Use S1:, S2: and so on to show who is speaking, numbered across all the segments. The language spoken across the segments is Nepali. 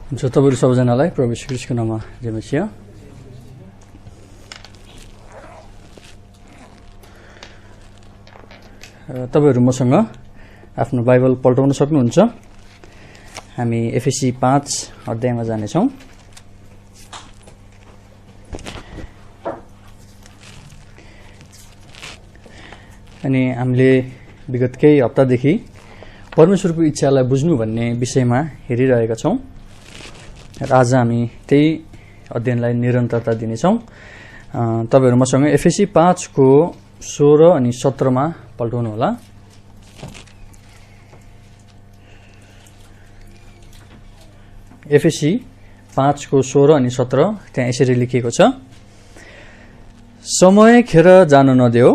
S1: जो तपाईहरु सबैजनालाई प्रभु श्री ख्रीष्टको नाममा जय मसीह। तपाईहरु मसँग आफ्नो बाइबल पल्टाउन सक्नुहुन्छ। हामी एफएसी 5 अध्यायमा जानेछौं। अनि हामीले विगत केही हप्तादेखि परमेश्वरको इच्छालाई बुझ्नु भन्ने विषयमा हेरिरहेका छौं र आज हामी त्यही अध्ययनलाई निरन्तरता दिनेछौं। तपाईहरु मसँग एफएसी 5 को 16 अनि 17 मा पल्टाउनु होला। एफएसी 5 को 16 अनि 17 त्यहाँ यसरी लेखिएको छ, समय खेर जान नदेऊ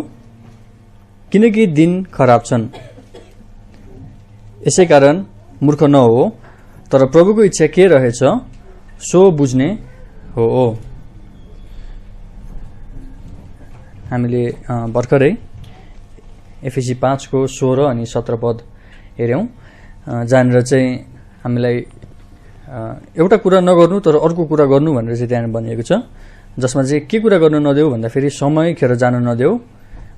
S1: किनकि दिन खराब छन्। यसैकारण मूर्ख नहो, तर प्रभुको इच्छा के रहेछ सो बुझ्ने हो। हामीले भर्खरै एफएसी 5 को 16 अनि 17 पद हेर्यौं, जहाँनिर चाहिँ हामीलाई एउटा कुरा नगर्नु तर अर्को कुरा गर्नु भनेर चाहिँ त्यहाँ भनिएको छ, जसमा चाहिँ के कुरा गर्न नदेऊ भन्दा फेरि समय खेर जान नदेऊ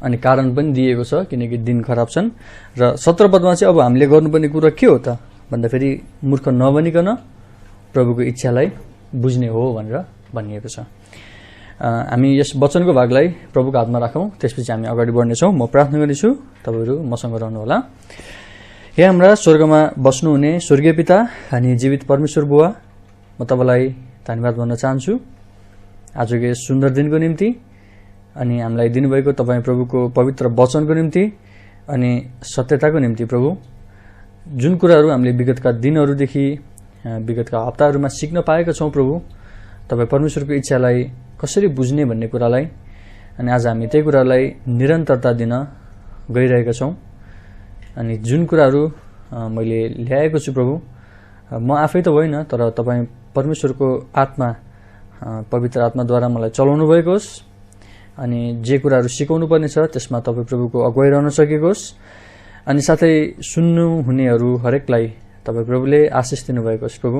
S1: अनि कारण पनि दिएको छ किनकि दिन खराब छन्। र 17 पदमा चाहिँ अब हामीले गर्नुपर्ने कुरा के हो त भन्दा फेरि मूर्ख नबनिकन प्रभुको इच्छालाई बुझ्ने हो भनेर भनिएको छ। हामी यस वचनको भागलाई प्रभुको हातमा राखौं, त्यसपछि हामी अगाडि बढ्नेछौं। म प्रार्थना गर्नेछु, तपाईहरु मसँग रहनु होला। हे हाम्रा स्वर्गमा बस्नुहुने स्वर्गीय पिता अनि जीवित परमेश्वर बुवा, म तपाईलाई धन्यवाद भन्न चाहन्छु आजको यस सुन्दर दिनको निम्ति अनि हामीलाई दिनुभएको तपाई प्रभुको पवित्र वचनको निम्ति अनि सत्यताको निम्ति। प्रभु, जुन कुराहरू हामीले विगतका दिनहरूदेखि विगतका हप्ताहरूमा सिक्न पाएका छौं प्रभु, तपाई परमेश्वरको इच्छालाई कसरी बुझ्ने भन्ने कुरालाई अनि आज हामी त्यही कुरालाई निरन्तरता दिन गइरहेका छौं। अनि जुन कुराहरू मैले ल्याएको छु प्रभु, म आफै त होइन तर तपाई परमेश्वरको आत्मा पवित्र आत्माद्वारा मलाई चलाउनु भएको होस् अनि जे कुराहरू सिकाउनु पर्ने छ त्यसमा तपाई प्रभुको अगुवाई रहन सकेको होस् अनि साथै सुन्नु हुनेहरू हरेकलाई तपाई प्रभुले आशिष दिनुभएको होस्। प्रभु,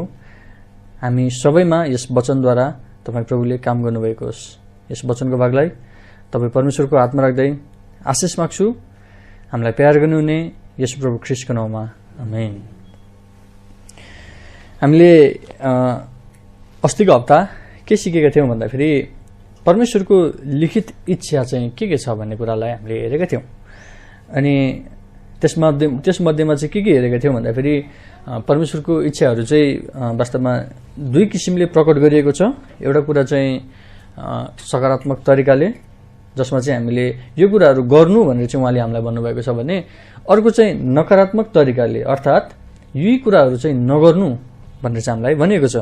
S1: हामी सबैमा यस वचनद्वारा तपाई प्रभुले काम गर्नुभएको होस्। यस वचनको भागलाई तपाई परमेश्वरको हातमा राख्दै आशिष माग्छु, हामीलाई प्यार गर्नुहुने येशू प्रभु ख्रीष्टको नाममा, आमेन। हामीले अस्तिको हप्ता के सिकेका थियौं भन्दा फेरि परमेश्वरको लिखित इच्छा चाहिँ के छ भन्ने कुरालाई हामीले हेरेका थियौं। अनि त्यसमध्येमा चाहिँ के हेरेका थियौं भन्दा फेरि परमेश्वरको इच्छाहरू चाहिँ वास्तवमा दुई किसिमले प्रकट गरिएको छ। एउटा कुरा चाहिँ सकारात्मक तरिकाले, जसमा चाहिँ हामीले यो कुराहरू गर्नु भनेर चाहिँ उहाँले हामीलाई भन्नुभएको छ भने, अर्को चाहिँ नकारात्मक तरिकाले अर्थात् यी कुराहरू चाहिँ नगर्नु भनेर चाहिँ हामीलाई भनिएको छ।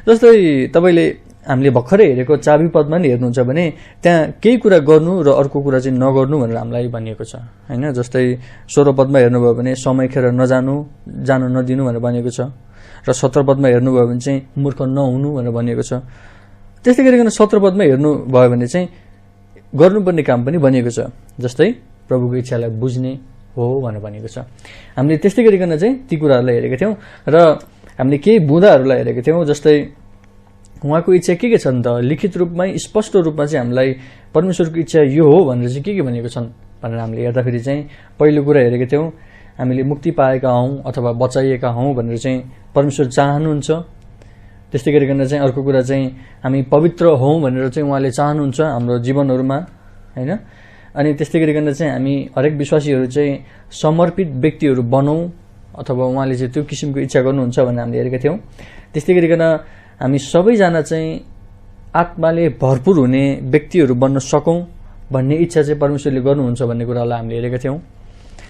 S1: जस्तै तपाईले हामीले भर्खरै हेरेको चाबी पदमा नि हेर्नुहुन्छ भने त्यहाँ केही कुरा गर्नु र अर्को कुरा चाहिँ नगर्नु भनेर हामीलाई भनिएको छ हैन। जस्तै 16 पदमा हेर्नुभयो भने समय खेर जान नदिनु भनेर भनिएको छ र 17 पदमा हेर्नुभयो भने चाहिँ मूर्ख नहुनु भनेर भनिएको छ। त्यस्तै गरिकन 17 पदमा हेर्नुभयो भने चाहिँ गर्नुपर्ने काम पनि भनिएको छ, जस्तै प्रभुको इच्छालाई बुझ्ने हो भनेर भनिएको छ। हामीले त्यस्तै गरिकन चाहिँ ती कुराहरूलाई हेरेका थियौं र हामीले केही बुँदाहरूलाई हेरेका थियौं, जस्तै उहाँको इच्छा के छन् त लिखित रूपमै स्पष्ट रूपमा चाहिँ हामीलाई परमेश्वरको इच्छा यो हो भनेर चाहिँ के भनेको छन् भनेर हामीले हेर्दाखेरि चाहिँ पहिलो कुरा हेरेका थियौं, हामीले मुक्ति पाएका हौं अथवा बचाइएका हौं भनेर चाहिँ परमेश्वर चाहनुहुन्छ। त्यस्तै गरिकन चाहिँ अर्को कुरा चाहिँ हामी पवित्र हौं भनेर चाहिँ उहाँले चाहनुहुन्छ हाम्रो जीवनहरुमा हैन। अनि त्यस्तै गरिकन चाहिँ हामी हरेक विश्वासीहरू चाहिँ समर्पित व्यक्तिहरू बनौं अथवा उहाँले चाहिँ त्यो किसिमको इच्छा गर्नुहुन्छ भनेर हामीले हेरेका थियौं। त्यस्तै गरिकन हामी सबैजना चाहिँ आत्माले भरपूर हुने व्यक्तिहरू बन्न सकौं भन्ने इच्छा चाहिँ परमेश्वरले गर्नुहुन्छ भन्ने कुरालाई हामीले हेरेका थियौं।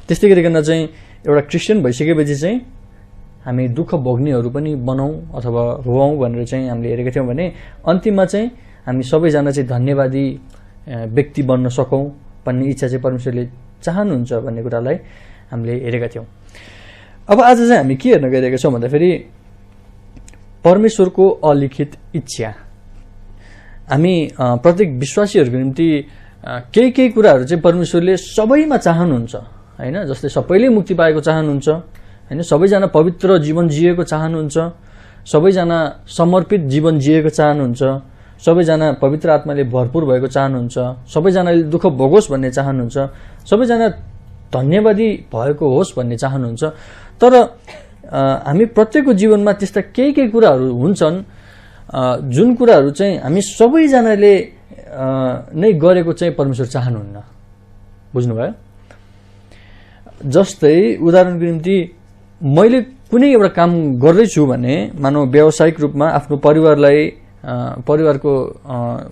S1: त्यस्तै गरिकन चाहिँ एउटा क्रिस्चियन भइसकेपछि चाहिँ हामी दुःख भोग्नेहरू पनि बनौं अथवा होऔं भनेर चाहिँ हामीले हेरेका थियौं भने अन्तिममा चाहिँ हामी सबैजना चाहिँ धन्यवादी व्यक्ति बन्न सकौं भन्ने इच्छा चाहिँ परमेश्वरले चाहनुहुन्छ भन्ने कुरालाई हामीले हेरेका थियौं। अब आज चाहिँ हामी के हेर्न गइरहेका छौं भन्दा फेरि परमेश्वरको अलिखित इच्छा। हामी प्रत्येक विश्वासीहरूको निम्ति केही कुराहरू चाहिँ परमेश्वरले सबैमा चाहनुहुन्छ हैन। जस्तै सबैले मुक्ति पाएको चाहनुहुन्छ हैन, सबैजना पवित्र जीवन जिएको चाहनुहुन्छ सबैजना समर्पित जीवन जिएको चाहनुहुन्छ, सबैजना पवित्र आत्माले भरपूर भएको चाहनुहुन्छ, सबैजनाले दुःख भोगोस् भन्ने चाहनुहुन्छ, सबैजना धन्यवादी भएको होस् भन्ने चाहनुहुन्छ। तर हामी प्रत्येकको जीवनमा त्यस्ता केही कुराहरू हुन्छन् जुन कुराहरू चाहिँ हामी सबैजनाले नै गरेको चाहिँ परमेश्वर चाहनुहुन्न। बुझ्नुभयो? जस्तै उदाहरणको निम्ति मैले कुनै एउटा काम गर्दैछु भने, मानव व्यावसायिक रूपमा आफ्नो परिवारको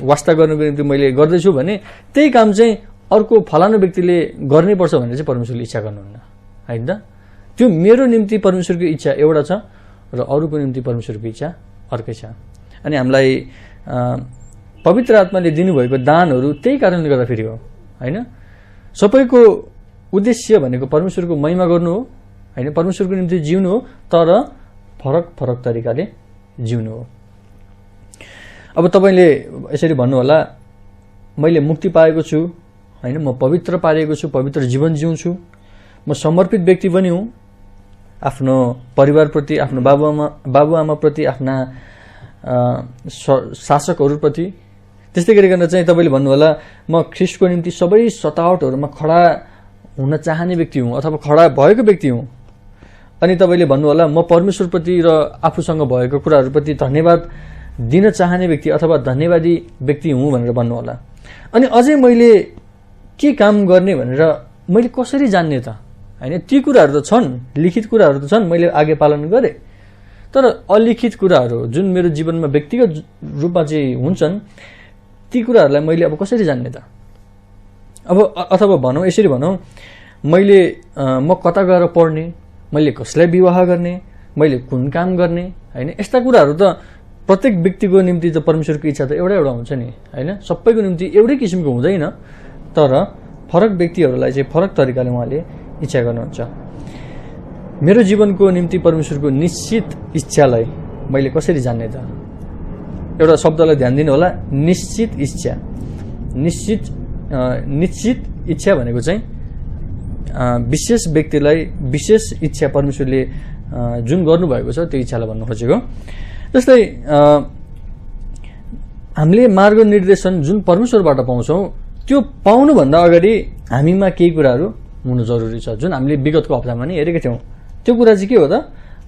S1: वास्ता गर्नको निम्ति मैले गर्दैछु भने त्यही काम चाहिँ अर्को फलानु व्यक्तिले गर्नै पर्छ भनेर चाहिँ परमेश्वरले इच्छा गर्नुहुन्न, होइन त? त्यो मेरो निम्ति परमेश्वरको इच्छा एउटा छ र अरूको निम्ति परमेश्वरको इच्छा अर्कै छ। अनि हामीलाई पवित्र आत्माले दिनुभएको दानहरू त्यही कारणले गर्दा फेरि हो, होइन? सबैको उद्देश्य भनेको परमेश्वरको महिमा गर्नु हो, होइन? परमेश्वरको निम्ति जिउनु हो, तर फरक फरक तरिकाले जिउनु हो। अब तपाईँले यसरी भन्नु होला, मैले मुक्ति पाएको छु, होइन? म पवित्र पारिएको छु, पवित्र जीवन जिउँछु, म समर्पित व्यक्ति पनि हुँ आफ्नो परिवारप्रति, आफ्नो बाबुआमाप्रति, आफ्ना शासकहरूप्रति। त्यस्तै गरिकन चाहिँ तपाईँले भन्नुहोला, म ख्रिस्टको निम्ति सबै सतावटहरूमा खडा हुन चाहने व्यक्ति हुँ अथवा खडा भएको व्यक्ति हुँ। अनि तपाईँले भन्नुहोला, म परमेश्वरप्रति र आफूसँग भएको कुराहरूप्रति धन्यवाद दिन चाहने व्यक्ति अथवा धन्यवादी व्यक्ति हुँ भनेर भन्नुहोला। अनि अझै मैले के काम गर्ने भनेर मैले कसरी जान्ने त, होइन? ती कुराहरू त छन्, लिखित कुराहरू त छन्, मैले आगे पालन गरेँ। तर अलिखित कुराहरू जुन मेरो जीवनमा व्यक्तिगत रूपमा चाहिँ हुन्छन्, ती कुराहरूलाई मैले अब कसरी जान्ने त? अब अथवा भनौँ, यसरी भनौँ, म कता गएर पढ्ने, मैले कसलाई विवाह गर्ने, मैले कुन काम गर्ने, होइन? यस्ता कुराहरू त प्रत्येक व्यक्तिको निम्ति त परमेश्वरको इच्छा त एउटा हुन्छ नि, होइन? सबैको निम्ति एउटै किसिमको हुँदैन, तर फरक व्यक्तिहरूलाई चाहिँ फरक तरिकाले उहाँले इच्छा गर्नुहुन्छ। मेरो जीवनको निम्ति परमेश्वरको निश्चित इच्छालाई मैले कसरी जान्ने त? एउटा शब्दलाई ध्यान दिनु होला, निश्चित इच्छा। निश्चित इच्छा भनेको चाहिँ विशेष व्यक्तिलाई विशेष इच्छा परमेश्वरले जुन गर्नुभएको छ त्यो इच्छालाई भन्नु खोजेको। जस्तै हामीले मार्ग निर्देशन जुन परमेश्वरबाट पाउँछौँ, त्यो पाउनुभन्दा अगाडि हामीमा केही कुराहरू हुनु जरुरी छ, जुन हामीले विगतको हप्तामा नि हेरेका थियौँ। त्यो कुरा चाहिँ के हो त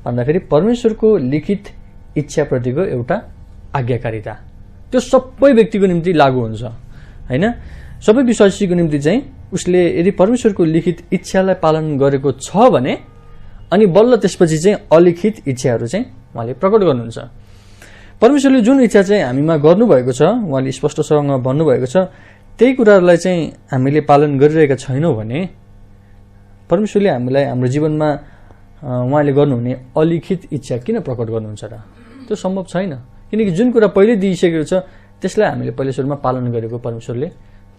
S1: भन्दाखेरि परमेश्वरको लिखित इच्छाप्रतिको एउटा आज्ञाकारिता। त्यो सबै व्यक्तिको निम्ति लागू हुन्छ, होइन? सबै विश्वासीको निम्ति चाहिँ उसले यदि परमेश्वरको लिखित इच्छालाई पालन गरेको छ भने अनि बल्ल त्यसपछि चाहिँ अलिखित इच्छाहरू चाहिँ उहाँले प्रकट गर्नुहुन्छ। परमेश्वरले जुन इच्छा चाहिँ हामीमा गर्नुभएको छ, उहाँले स्पष्टसँग भन्नुभएको छ, त्यही कुराहरूलाई चाहिँ हामीले पालन गरिरहेका छैनौँ भने परमेश्वरले हामीलाई हाम्रो जीवनमा उहाँले गर्नुहुने अलिखित इच्छा किन प्रकट गर्नुहुन्छ र? त्यो सम्भव छैन, किनकि जुन कुरा पहिले दिइसकेको छ त्यसलाई हामीले पहिले सुरुमा पालन गरेको परमेश्वरले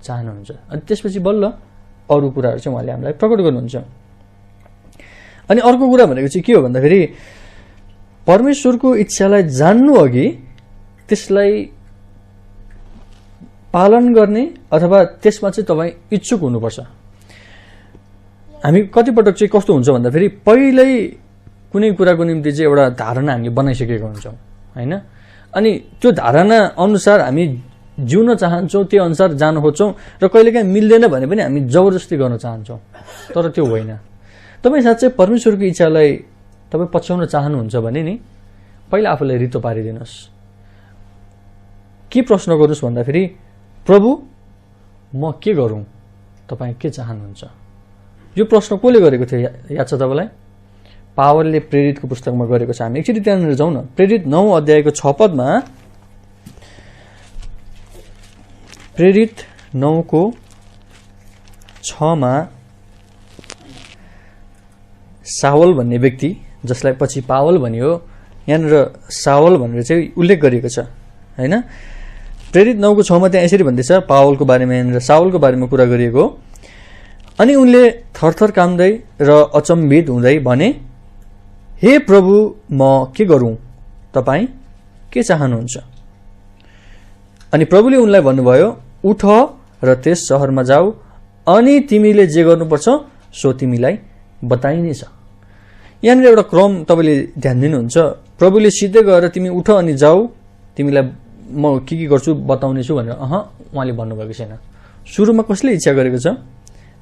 S1: चाहनुहुन्छ। अनि त्यसपछि बल्ल अरू कुराहरू चाहिँ उहाँले हामीलाई प्रकट गर्नुहुन्छ। अनि अर्को कुरा भनेको चाहिँ के हो भन्दाखेरि परमेश्वरको इच्छालाई जान्नु अघि त्यसलाई पालन गर्ने अथवा त्यसमा चाहिँ तपाईँ इच्छुक हुनुपर्छ। हामी कतिपटक चाहिँ कस्तो हुन्छ भन्दाखेरि पहिल्यै कुनै कुराको निम्ति चाहिँ एउटा धारणा हामीले बनाइसकेको हुन्छौँ, होइन? अनि त्यो धारणा अनुसार हामी जिउन चाहन्छौँ, त्यो अनुसार जान खोज्छौँ र कहिलेकाहीँ मिल्दैन भने पनि हामी जबरजस्ती गर्न चाहन्छौँ, तर त्यो होइन। तपाईँ साँच्चै परमेश्वरको इच्छालाई तपाईँ पछ्याउन चाहनुहुन्छ भने नि पहिला आफूलाई रित्तो पारिदिनुहोस्। के प्रश्न गर्नुहोस् भन्दाखेरि, प्रभु म के गरौँ, तपाईँ के चाहनुहुन्छ? यो प्रश्न कसले गरेको थियो याद छ तपाईँलाई? पावलले प्रेरितको पुस्तकमा गरेको छ। हामी एकचोटि त्यहाँनिर जाउँ न। प्रेरित 9 अध्यायको 6 पदमा, प्रेरित 9:6 सावल भन्ने व्यक्ति, जसलाई पछि पावल भनियो, यहाँनिर सावल भनेर चाहिँ उल्लेख गरिएको छ, होइन? प्रेरित 9:6 त्यहाँ यसरी भन्दैछ पावलको बारेमा, यहाँनिर सावलको बारेमा कुरा गरिएको। अनि उनले थरथर काम्दै र अचम्भित हुँदै भने, हे प्रभु म के गरौँ, तपाईँ के चाहनुहुन्छ? अनि प्रभुले उनलाई भन्नुभयो, उठ र त्यस सहरमा जाऊ अनि तिमीले जे गर्नुपर्छ सो तिमीलाई बताइनेछ। यहाँनिर एउटा क्रम तपाईँले ध्यान दिनुहुन्छ। प्रभुले सिधै गएर तिमी उठ अनि जाऊ, तिमीलाई म के गर्छु बताउने छु भनेर उहाँले भन्नुभएको छैन। सुरुमा कसले इच्छा गरेको छ?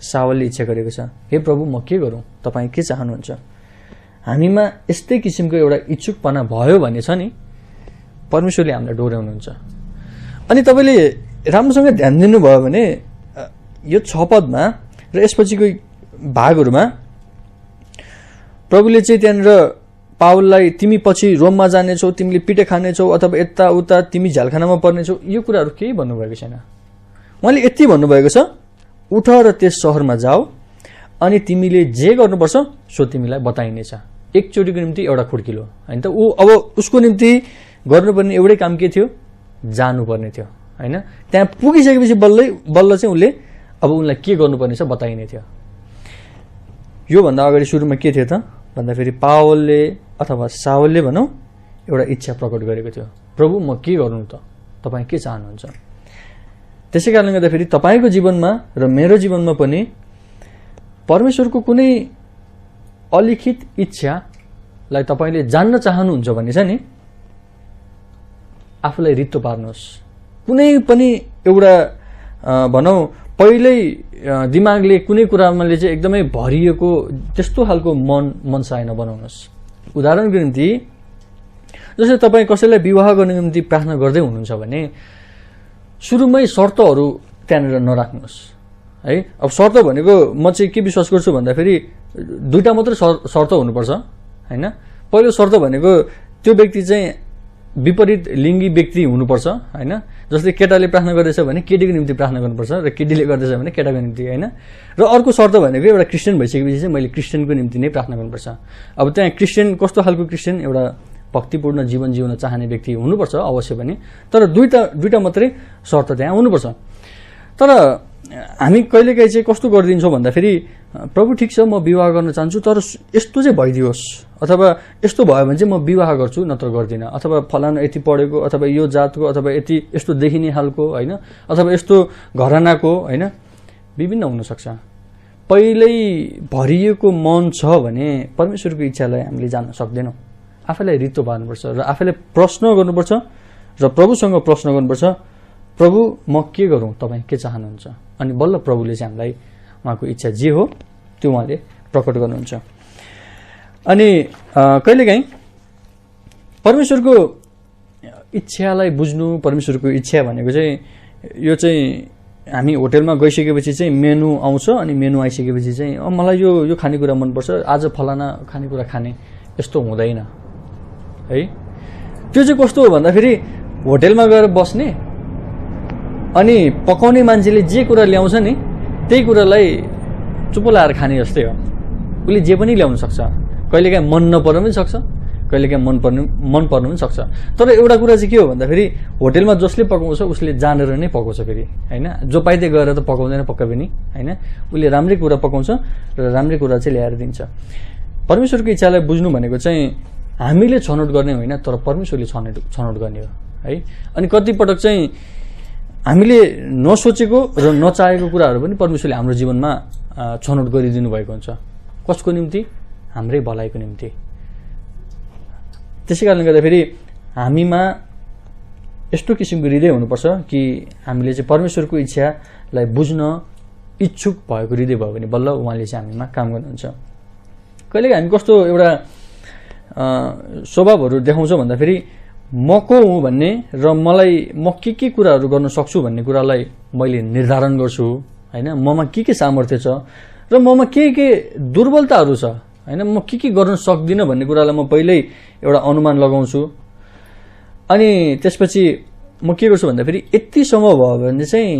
S1: सावलले इच्छा गरेको छ, हे प्रभु म के गरौँ, तपाईँ के चाहनुहुन्छ? हामीमा यस्तै किसिमको एउटा इच्छुकपना भयो भने छ नि, परमेश्वरले हामीलाई डोर्याउनुहुन्छ। अनि तपाईँले राम्रोसँग ध्यान दिनुभयो भने यो 6 पदमा र यसपछिको भागहरूमा प्रभुले चाहिँ त्यहाँनिर पावललाई तिमी पछि रोममा जानेछौ, तिमीले पिटे खानेछौ अथवा यताउता तिमी झ्यालखानामा पर्नेछौ, यो कुराहरू केही भन्नुभएको छैन। उहाँले यति भन्नुभएको छ, उठ र त्यस सहरमा जाऊ अनि तिमीले जे गर्नुपर्छ सो तिमीलाई बताइनेछ। एकचोटिको निम्ति एउटा खुड्किलो होइन त। ऊ अब उसको निम्ति गर्नुपर्ने एउटै काम के थियो? जानुपर्ने थियो होइन। त्यहाँ पुगिसकेपछि बल्ल चाहिँ उसले अब उनलाई के गर्नुपर्ने छ बताइने थियो। योभन्दा अगाडि सुरुमा के थियो त भन्दाखेरि पावलले अथवा सावलले भनौँ एउटा इच्छा प्रकट गरेको थियो, प्रभु म के गर्नु त, तपाईँ के चाहनुहुन्छ? त्यसै कारणले गर्दाखेरि तपाईँको जीवनमा र मेरो जीवनमा पनि परमेश्वरको कुनै अलिखित इच्छालाई तपाईँले जान्न चाहनुहुन्छ भने चाहिँ नि आफूलाई रित्तो पार्नुहोस्। कुनै पनि एउटा भनौँ पहिल्यै दिमागले कुनै कुरामाले चाहिँ एकदमै भरिएको त्यस्तो खालको मनसाय नबनाउनुहोस्। उदाहरणको निम्ति जस्तै तपाईँ कसैलाई विवाह गर्ने निम्ति प्रार्थना गर्दै हुनुहुन्छ भने सुरुमै शर्तहरू त्यहाँनिर नराख्नुहोस् है। अब शर्त भनेको म चाहिँ के विश्वास गर्छु भन्दाखेरि दुईटा मात्रै शर्त हुनुपर्छ होइन। पहिलो शर्त भनेको त्यो व्यक्ति चाहिँ विपरीत लिङ्गी व्यक्ति हुनुपर्छ होइन। जस्तै केटाले प्रार्थना गर्दैछ भने केटीको निम्ति प्रार्थना गर्नुपर्छ र केटीले गर्दैछ भने केटाको निम्ति होइन। र अर्को शर्त भनेको एउटा क्रिस्चियन भइसकेपछि चाहिँ मैले क्रिस्चियनको निम्ति नै प्रार्थना गर्नुपर्छ। अब त्यहाँ क्रिस्चियन कस्तो खालको क्रिस्चियन? एउटा भक्तिपूर्ण जीवन जिउन चाहने व्यक्ति हुनुपर्छ अवश्य पनि, तर दुईटा मात्रै शर्त त्यहाँ हुनुपर्छ। तर हामी कहिलेकाहीँ चाहिँ कस्तो गरिदिन्छौँ भन्दाखेरि प्रभु ठिक छ म विवाह गर्न चाहन्छु तर यस्तो चाहिँ भइदियोस्, अथवा यस्तो भयो भने चाहिँ म विवाह गर्छु नत्र गर्दिनँ, अथवा फलाना यति पढेको अथवा यो जातको अथवा यति यस्तो देखिने खालको होइन, अथवा यस्तो घरानाको होइन, विभिन्न हुनसक्छ। पहिल्यै भरिएको मन छ भने परमेश्वरको इच्छालाई हामीले जान्न सक्दैनौँ। आफैलाई रित्तो पार्नुपर्छ र आफैलाई प्रश्न गर्नुपर्छ र प्रभुसँग प्रश्न गर्नुपर्छ, प्रभु म के गरौँ, तपाईँ के चाहनुहुन्छ? अनि बल्ल प्रभुले चाहिँ हामीलाई उहाँको इच्छा जे हो त्यो उहाँले प्रकट गर्नुहुन्छ। अनि कहिलेकाहीँ परमेश्वरको इच्छालाई बुझ्नु, परमेश्वरको इच्छा भनेको चाहिँ यो चाहिँ हामी होटेलमा गइसकेपछि चाहिँ मेनु आउँछ अनि मेनु आइसकेपछि चाहिँ मलाई यो खानेकुरा मनपर्छ, आज फलाना खानेकुरा खाने, यस्तो हुँदैन है। त्यो चाहिँ कस्तो हो भन्दाखेरि होटेलमा गएर बस्ने अनि पकाउने मान्छेले जे कुरा ल्याउँछ नि त्यही कुरालाई चुप लाएर खाने जस्तै हो। उसले जे पनि ल्याउन सक्छ, कहिलेकाहीँ मन नपर्न पनि सक्छ, कहिलेकाहीँ मन पर्नु पनि सक्छ। तर एउटा कुरा चाहिँ के हो भन्दाखेरि होटेलमा जसले पकाउँछ उसले जानेर नै पकाउँछ फेरि होइन। जो पाइदै गएर त पकाउँदैन पक्कै पनि होइन। उसले राम्रै कुरा पकाउँछ र राम्रै कुरा चाहिँ ल्याएर दिन्छ। परमेश्वरको इच्छालाई बुझ्नु भनेको चाहिँ हामीले छनौट गर्ने होइन, तर परमेश्वरले छनौट गर्ने हो है। अनि कतिपटक चाहिँ हामीले नसोचेको र नचाहेको कुराहरू पनि परमेश्वरले हाम्रो जीवनमा छनौट गरिदिनु भएको हुन्छ। कसको निम्ति? हाम्रै भलाइको निम्ति। त्यसै कारणले गर्दाखेरि हामीमा यस्तो किसिमको हृदय हुनुपर्छ कि हामीले चाहिँ परमेश्वरको इच्छालाई बुझ्न इच्छुक भएको हृदय भयो भने बल्ल उहाँले चाहिँ हामीमा काम गर्नुहुन्छ। कहिलेकाहीँ हामी कस्तो एउटा स्वभावहरू देखाउँछ भन्दाखेरि म को हुँ भन्ने र मलाई म के कुराहरू गर्न सक्छु भन्ने कुरालाई मैले निर्धारण गर्छु होइन। ममा के सामर्थ्य छ र ममा के दुर्बलताहरू छ होइन, म के गर्न सक्दिनँ भन्ने कुरालाई म पहिल्यै एउटा अनुमान लगाउँछु। अनि त्यसपछि म के गर्छु भन्दाखेरि यतिसम्म भयो भने चाहिँ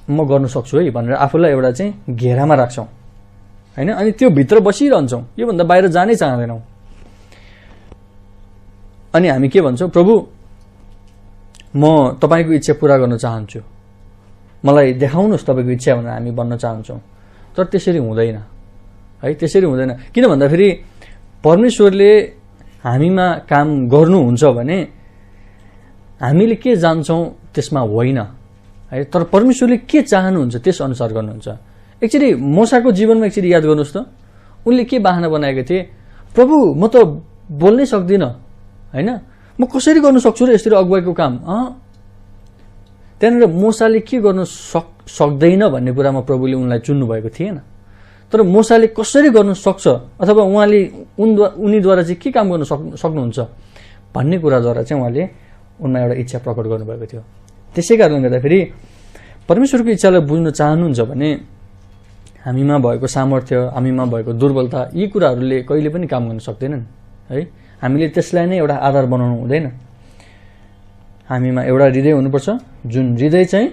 S1: म गर्न सक्छु है भनेर आफूलाई एउटा चाहिँ घेरामा राख्छौँ होइन। अनि त्यो भित्र बसिरहन्छौँ, योभन्दा बाहिर जानै चाहँदैनौँ। अनि हामी के भन्छौँ, प्रभु म तपाईँको इच्छा पुरा गर्न चाहन्छु, मलाई देखाउनुहोस् तपाईँको इच्छा भनेर हामी भन्न चाहन्छौँ। तर त्यसरी हुँदैन है, त्यसरी हुँदैन। किन भन्दाखेरि परमेश्वरले हामीमा काम गर्नुहुन्छ भने हामीले के जान्छौँ त्यसमा होइन है, तर परमेश्वरले के चाहनुहुन्छ त्यस अनुसार गर्नुहुन्छ। एकचोटि मोसाको जीवनमा एकचोटि याद गर्नुहोस् त, उनले के बाहना बनाएको थिए, प्रभु म त बोल्नै सक्दिनँ हैन, म कसरी गर्न सक्छु र यसरी अगुवाईको काम? त्यहाँनिर मोसाले के गर्न सक्दैन भन्ने कुरामा प्रभुले उनलाई चुन्नु भएको थिएन। तर मोसाले कसरी गर्न सक्छ अथवा उहाँले उनीद्वारा चाहिँ के काम गर्न सक्नुहुन्छ भन्ने कुराद्वारा चाहिँ उहाँले उनमा एउटा इच्छा प्रकट गर्नुभएको थियो। त्यसै कारणले गर्दाखेरि परमेश्वरको इच्छालाई बुझ्न चाहनुहुन्छ भने हामीमा भएको सामर्थ्य, हामीमा भएको दुर्बलता, यी कुराहरूले कहिले पनि काम गर्न सक्दैनन् है। हामीले त्यसलाई नै एउटा आधार बनाउनु हुँदैन। हामीमा एउटा हृदय हुनुपर्छ, जुन हृदय चाहिँ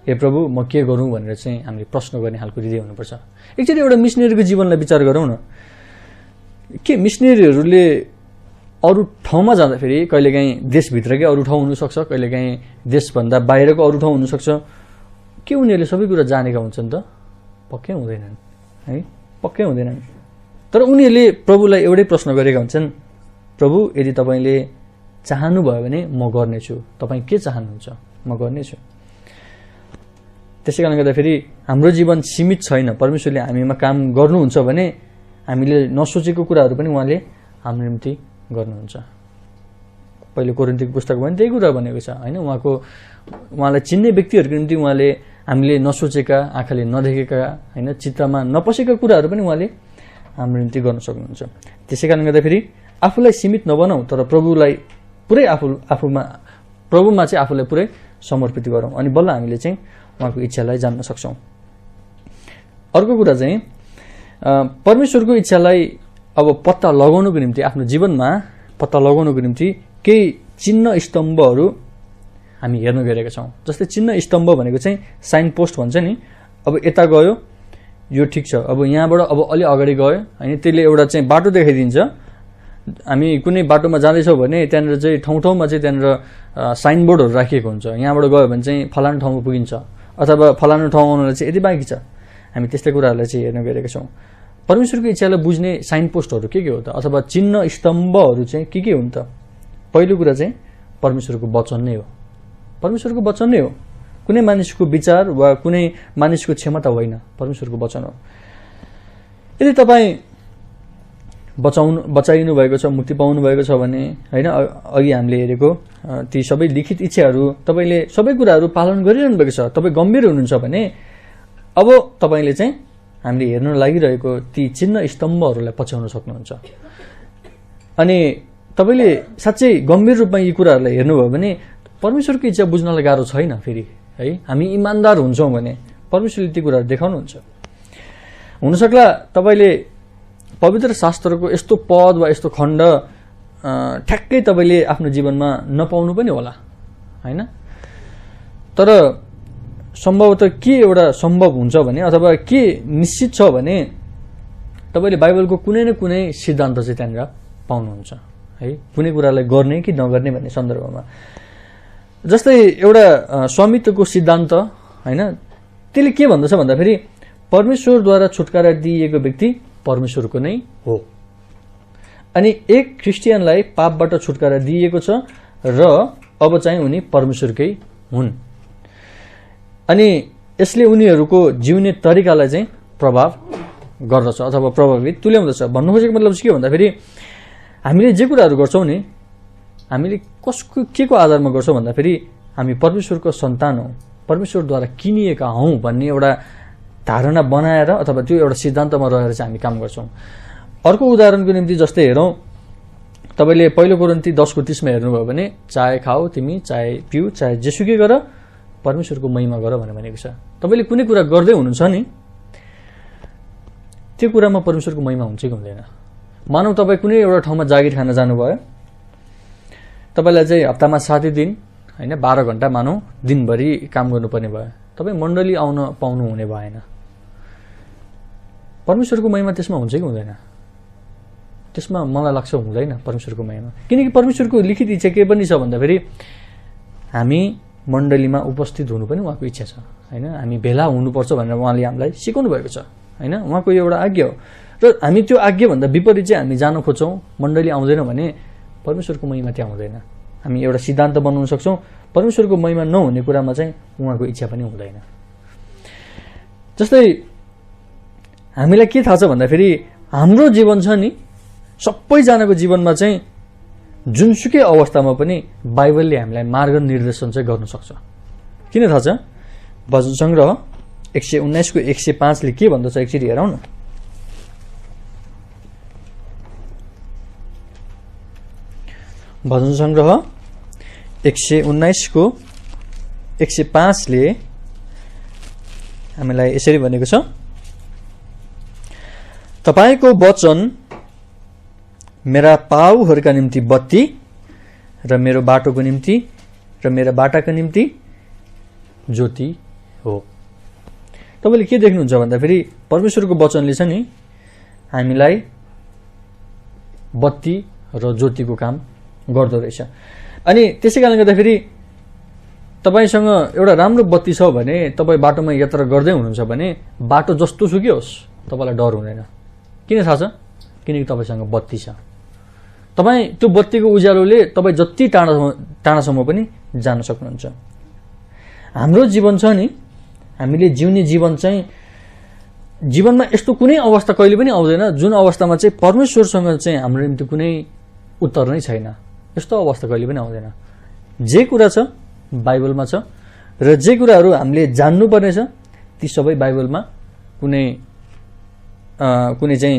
S1: हे प्रभु म के गरौँ भनेर चाहिँ हामीले प्रश्न गर्ने खालको हृदय हुनुपर्छ। एकचोटि एउटा मिसनरीको जीवनलाई विचार गरौँ न। के मिसनरीहरूले अरू ठाउँमा जाँदाखेरि कहिलेकाहीँ देशभित्रकै अरू ठाउँ हुनसक्छ, कहिलेकाहीँ देशभन्दा बाहिरको अरू ठाउँ हुनसक्छ, के उनीहरूले सबै कुरा जानेका हुन्छन् त? पक्कै हुँदैनन् है, पक्कै हुँदैनन्। तर उनीहरूले प्रभुलाई एउटै प्रश्न गरेका हुन्छन्, प्रभु यदि तपाईँले चाहनुभयो भने म गर्नेछु, तपाईँ के चाहनुहुन्छ म गर्नेछु। त्यसै कारणले गर्दाखेरि हाम्रो जीवन सीमित छैन। परमेश्वरले हामीमा काम गर्नुहुन्छ भने हामीले नसोचेको कुराहरू पनि उहाँले हाम्रो निम्ति गर्नुहुन्छ। पहिलो कोरिन्थीको पुस्तकमा पनि त्यही कुरा भनेको छ हैन। उहाँलाई चिन्ने व्यक्तिहरूको निम्ति उहाँले हामीले नसोचेका, आँखाले नदेखेका हैन, चित्तमा नपसेका कुराहरू पनि उहाँले हाम्रो निम्ति गर्न सक्नुहुन्छ। त्यसै कारणले गर्दाखेरि आफूलाई सीमित नबनाऊ, तर प्रभुलाई पुरै प्रभुमा चाहिँ आफूलाई पुरै समर्पित गरौँ, अनि बल्ल हामीले चाहिँ उहाँको इच्छालाई जान्न सक्छौँ। अर्को कुरा चाहिँ परमेश्वरको इच्छालाई अब पत्ता लगाउनुको निम्ति, आफ्नो जीवनमा पत्ता लगाउनुको निम्ति केही चिन्ह स्तम्भहरू हामी हेर्न गएका छौँ। जस्तै चिन्ह स्तम्भ भनेको चाहिँ साइन पोस्ट भन्छ नि। अब यता गयो यो ठिक छ, अब यहाँबाट अब अलि अगाडि गयो हैन, त्यसले एउटा चाहिँ बाटो देखाइदिन्छ। हामी कुनै बाटोमा जाँदैछौँ भने त्यहाँनिर चाहिँ ठाउँ ठाउँमा चाहिँ त्यहाँनिर साइनबोर्डहरू राखिएको हुन्छ। यहाँबाट गयो भने चाहिँ फलानु ठाउँमा पुगिन्छ, अथवा फलानु ठाउँ आउनलाई चाहिँ यति बाँकी छ। हामी त्यस्तै कुराहरूलाई चाहिँ हेर्न गइरहेका छौँ। परमेश्वरको इच्छालाई बुझ्ने साइन पोस्टहरू के हो त, अथवा चिन्ह स्तम्भहरू चाहिँ के हुन् त? पहिलो कुरा चाहिँ परमेश्वरको वचन नै हो। परमेश्वरको वचन नै हो। कुनै मानिसको विचार वा कुनै मानिसको क्षमता होइन, परमेश्वरको वचन हो। यदि तपाईँ बचाइनु भएको छ, मुक्ति पाउनु भएको छ भने हैन, अघि हामीले हेरेको ती सबै लिखित इच्छाहरू तपाईँले सबै कुराहरू पालन गरिरहनु भएको छ, तपाईँ गम्भीर हुनुहुन्छ भने अब तपाईँले चाहिँ हामीले हेर्न लागिरहेको ती चिन्ह स्तम्भहरूलाई पछ्याउन सक्नुहुन्छ। अनि तपाईँले साँच्चै गम्भीर रूपमा यी कुराहरूलाई हेर्नुभयो भने परमेश्वरको इच्छा बुझ्नलाई गाह्रो छैन। फेरि है, हामी इमान्दार हुन्छौँ भने परमेश्वरले ती कुराहरू देखाउनुहुन्छ। हुनसक्ला तपाईँले पवित्र शास्त्रको यस्तो पद वा यस्तो खण्ड ठ्याक्कै तपाईँले आफ्नो जीवनमा नपाउनु पनि होला हैन। तर सम्भवतः के एउटा सम्भव हुन्छ भने, अथवा के निश्चित छ भने तपाईँले बाइबलको कुनै न कुनै सिद्धान्त चाहिँ त्यहाँनिर पाउनुहुन्छ है, कुनै कुरालाई गर्ने कि नगर्ने भन्ने सन्दर्भमा। जस्तै एउटा स्वामित्वको सिद्धान्त हैन, त्यसले के भन्दछ भन्दाखेरि परमेश्वरद्वारा छुटकारा दिइएको व्यक्ति परमेश्वरको नै हो। अनि एक क्रिस्चियनलाई पापबाट छुटकारा दिइएको छ र अब चाहिँ उनी परमेश्वरकै हुन्। अनि यसले उनीहरूको जिउने तरिकालाई चाहिँ प्रभाव गर्दछ अथवा प्रभावित तुल्याउँदछ। भन्नु खोजेको मतलब चाहिँ के भन्दाखेरि हामीले जे कुराहरू गर्छौँ नि, हामीले के को आधारमा गर्छौँ भन्दाखेरि हामी परमेश्वरको सन्तान हौँ, परमेश्वरद्वारा किनिएका हौँ भन्ने एउटा धारणा बनाएर अथवा त्यो एउटा सिद्धान्तमा रहेर चाहिँ हामी काम गर्छौँ। अर्को उदाहरणको निम्ति जस्तै हेरौँ, तपाईँले पहिलो कोरिन्थी 10:30मा हेर्नुभयो भने चाहे खाऊ तिमी, चाहे पिउ, चाहे जेसुकै गर, परमेश्वरको महिमा गर भनेर भनेको छ। तपाईँले कुनै कुरा गर्दै हुनुहुन्छ नि, त्यो कुरामा परमेश्वरको महिमा हुन्छ कि हुँदैन? मानौ तपाईँ कुनै एउटा ठाउँमा जागिर खान जानुभयो, तपाईँलाई चाहिँ हप्तामा 7 दिन होइन 12 घण्टा मानौ दिनभरि काम गर्नुपर्ने भयो, तपाईँ मण्डली आउन पाउनु हुने भएन। परमेश्वरको महिमा त्यसमा हुन्छ कि हुँदैन? त्यसमा मलाई लाग्छ हुँदैन परमेश्वरको महिमा। किनकि परमेश्वरको लिखित इच्छा के पनि छ भन्दाखेरि हामी मण्डलीमा उपस्थित हुनु पनि उहाँको इच्छा छ हैन। हामी भेला हुनुपर्छ भनेर उहाँले हामीलाई सिकाउनु भएको छ हैन, उहाँको एउटा आज्ञा हो। र हामी त्यो आज्ञाभन्दा विपरीत चाहिँ हामी जान खोज्छौँ, मण्डली आउँदैन भने परमेश्वरको महिमा त्यहाँ हुँदैन। हामी एउटा सिद्धान्त बनाउन सक्छौँ, परमेश्वरको महिमा नहुने कुरामा चाहिँ उहाँको इच्छा पनि हुँदैन। जस्तै हामीलाई के थाहा छ भन्दाखेरि हाम्रो जीवन छ नि, सबैजनाको जीवनमा चाहिँ जुनसुकै अवस्थामा पनि बाइबलले हामीलाई मार्ग निर्देशन चाहिँ गर्न सक्छ। किन थाहा छ? भजन संग्रह 119 को 105 ले के भन्दछ एकचोटि हेरौँ न। भजन संग्रह 119 को 105 ले हामीलाई यसरी भनेको छ, तपाईको वचन मेरा पाउहरूका निम्ति बत्ती र मेरो बाटोको निम्ति र मेरा बाटाको निम्ति ज्योति हो। तपाईले के देख्नुहुन्छ भन्दाखेरि परमेश्वरको वचनले चाहिँ नि हामीलाई बत्ती र ज्योतिको काम गर्दो रहेछ। अनि त्यसै कारणले गर्दाखेरि तपाईसँग एउटा राम्रो बत्ती छ भने तपाई बाटोमा यात्रा गर्दै हुनुहुन्छ भने बाटो जस्तो सुकै होस् तपाईलाई डर हुँदैन। किन थाहा छ? किनकि तपाईसँग बत्ती छ। तपाई त्यो बत्तीको उज्यालोले तपाई जति टाढासम्म पनि जान सक्नुहुन्छ। हाम्रो जीवन छ नि, हामीले जिउने जीवन चाहिँ जीवनमा यस्तो कुनै अवस्था कहिले पनि आउँदैन जुन अवस्थामा चाहिँ परमेश्वरसँग चाहिँ हाम्रो निम्ति कुनै उत्तर नै छैन। यस्तो अवस्था कहिले पनि आउँदैन। जे कुरा छ बाइबलमा छ र जे कुराहरू हामीले जान्नुपर्ने छ ती सबै बाइबलमा कुनै चाहिँ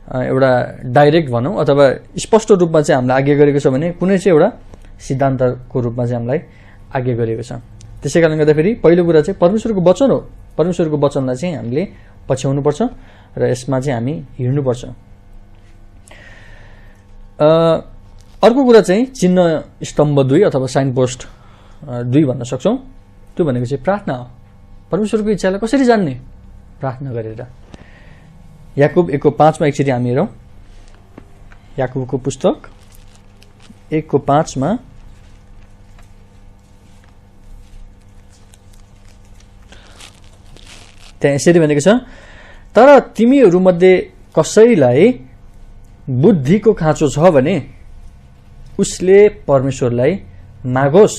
S1: एउटा डाइरेक्ट भनौँ अथवा स्पष्ट रूपमा चाहिँ हामीलाई आज्ञा गरेको छ भने कुनै चाहिँ एउटा सिद्धान्तको रूपमा चाहिँ हामीलाई आज्ञा गरेको छ। त्यसै कारणले गर्दाखेरि पहिलो कुरा चाहिँ परमेश्वरको वचन हो। परमेश्वरको वचनलाई चाहिँ हामीले पछ्याउनुपर्छ र यसमा चाहिँ हामी हिँड्नुपर्छ। अर्को कुरा चाहिँ चिन्ह स्तम्भ 2 अथवा साइन पोस्ट 2 भन्न सक्छौँ। त्यो भनेको चाहिँ प्रार्थना हो। परमेश्वरको इच्छालाई कसरी जान्ने? प्रार्थना गरेर। याकुब 1:5 मा एकचोटि हामी हेरौँ। याकुबको पुस्तक 1:5 मा त्यहाँ यसरी भनेको छ, तर तिमीहरूमध्ये कसैलाई बुद्धिको खाँचो छ भने उसले परमेश्वरलाई मागोस्,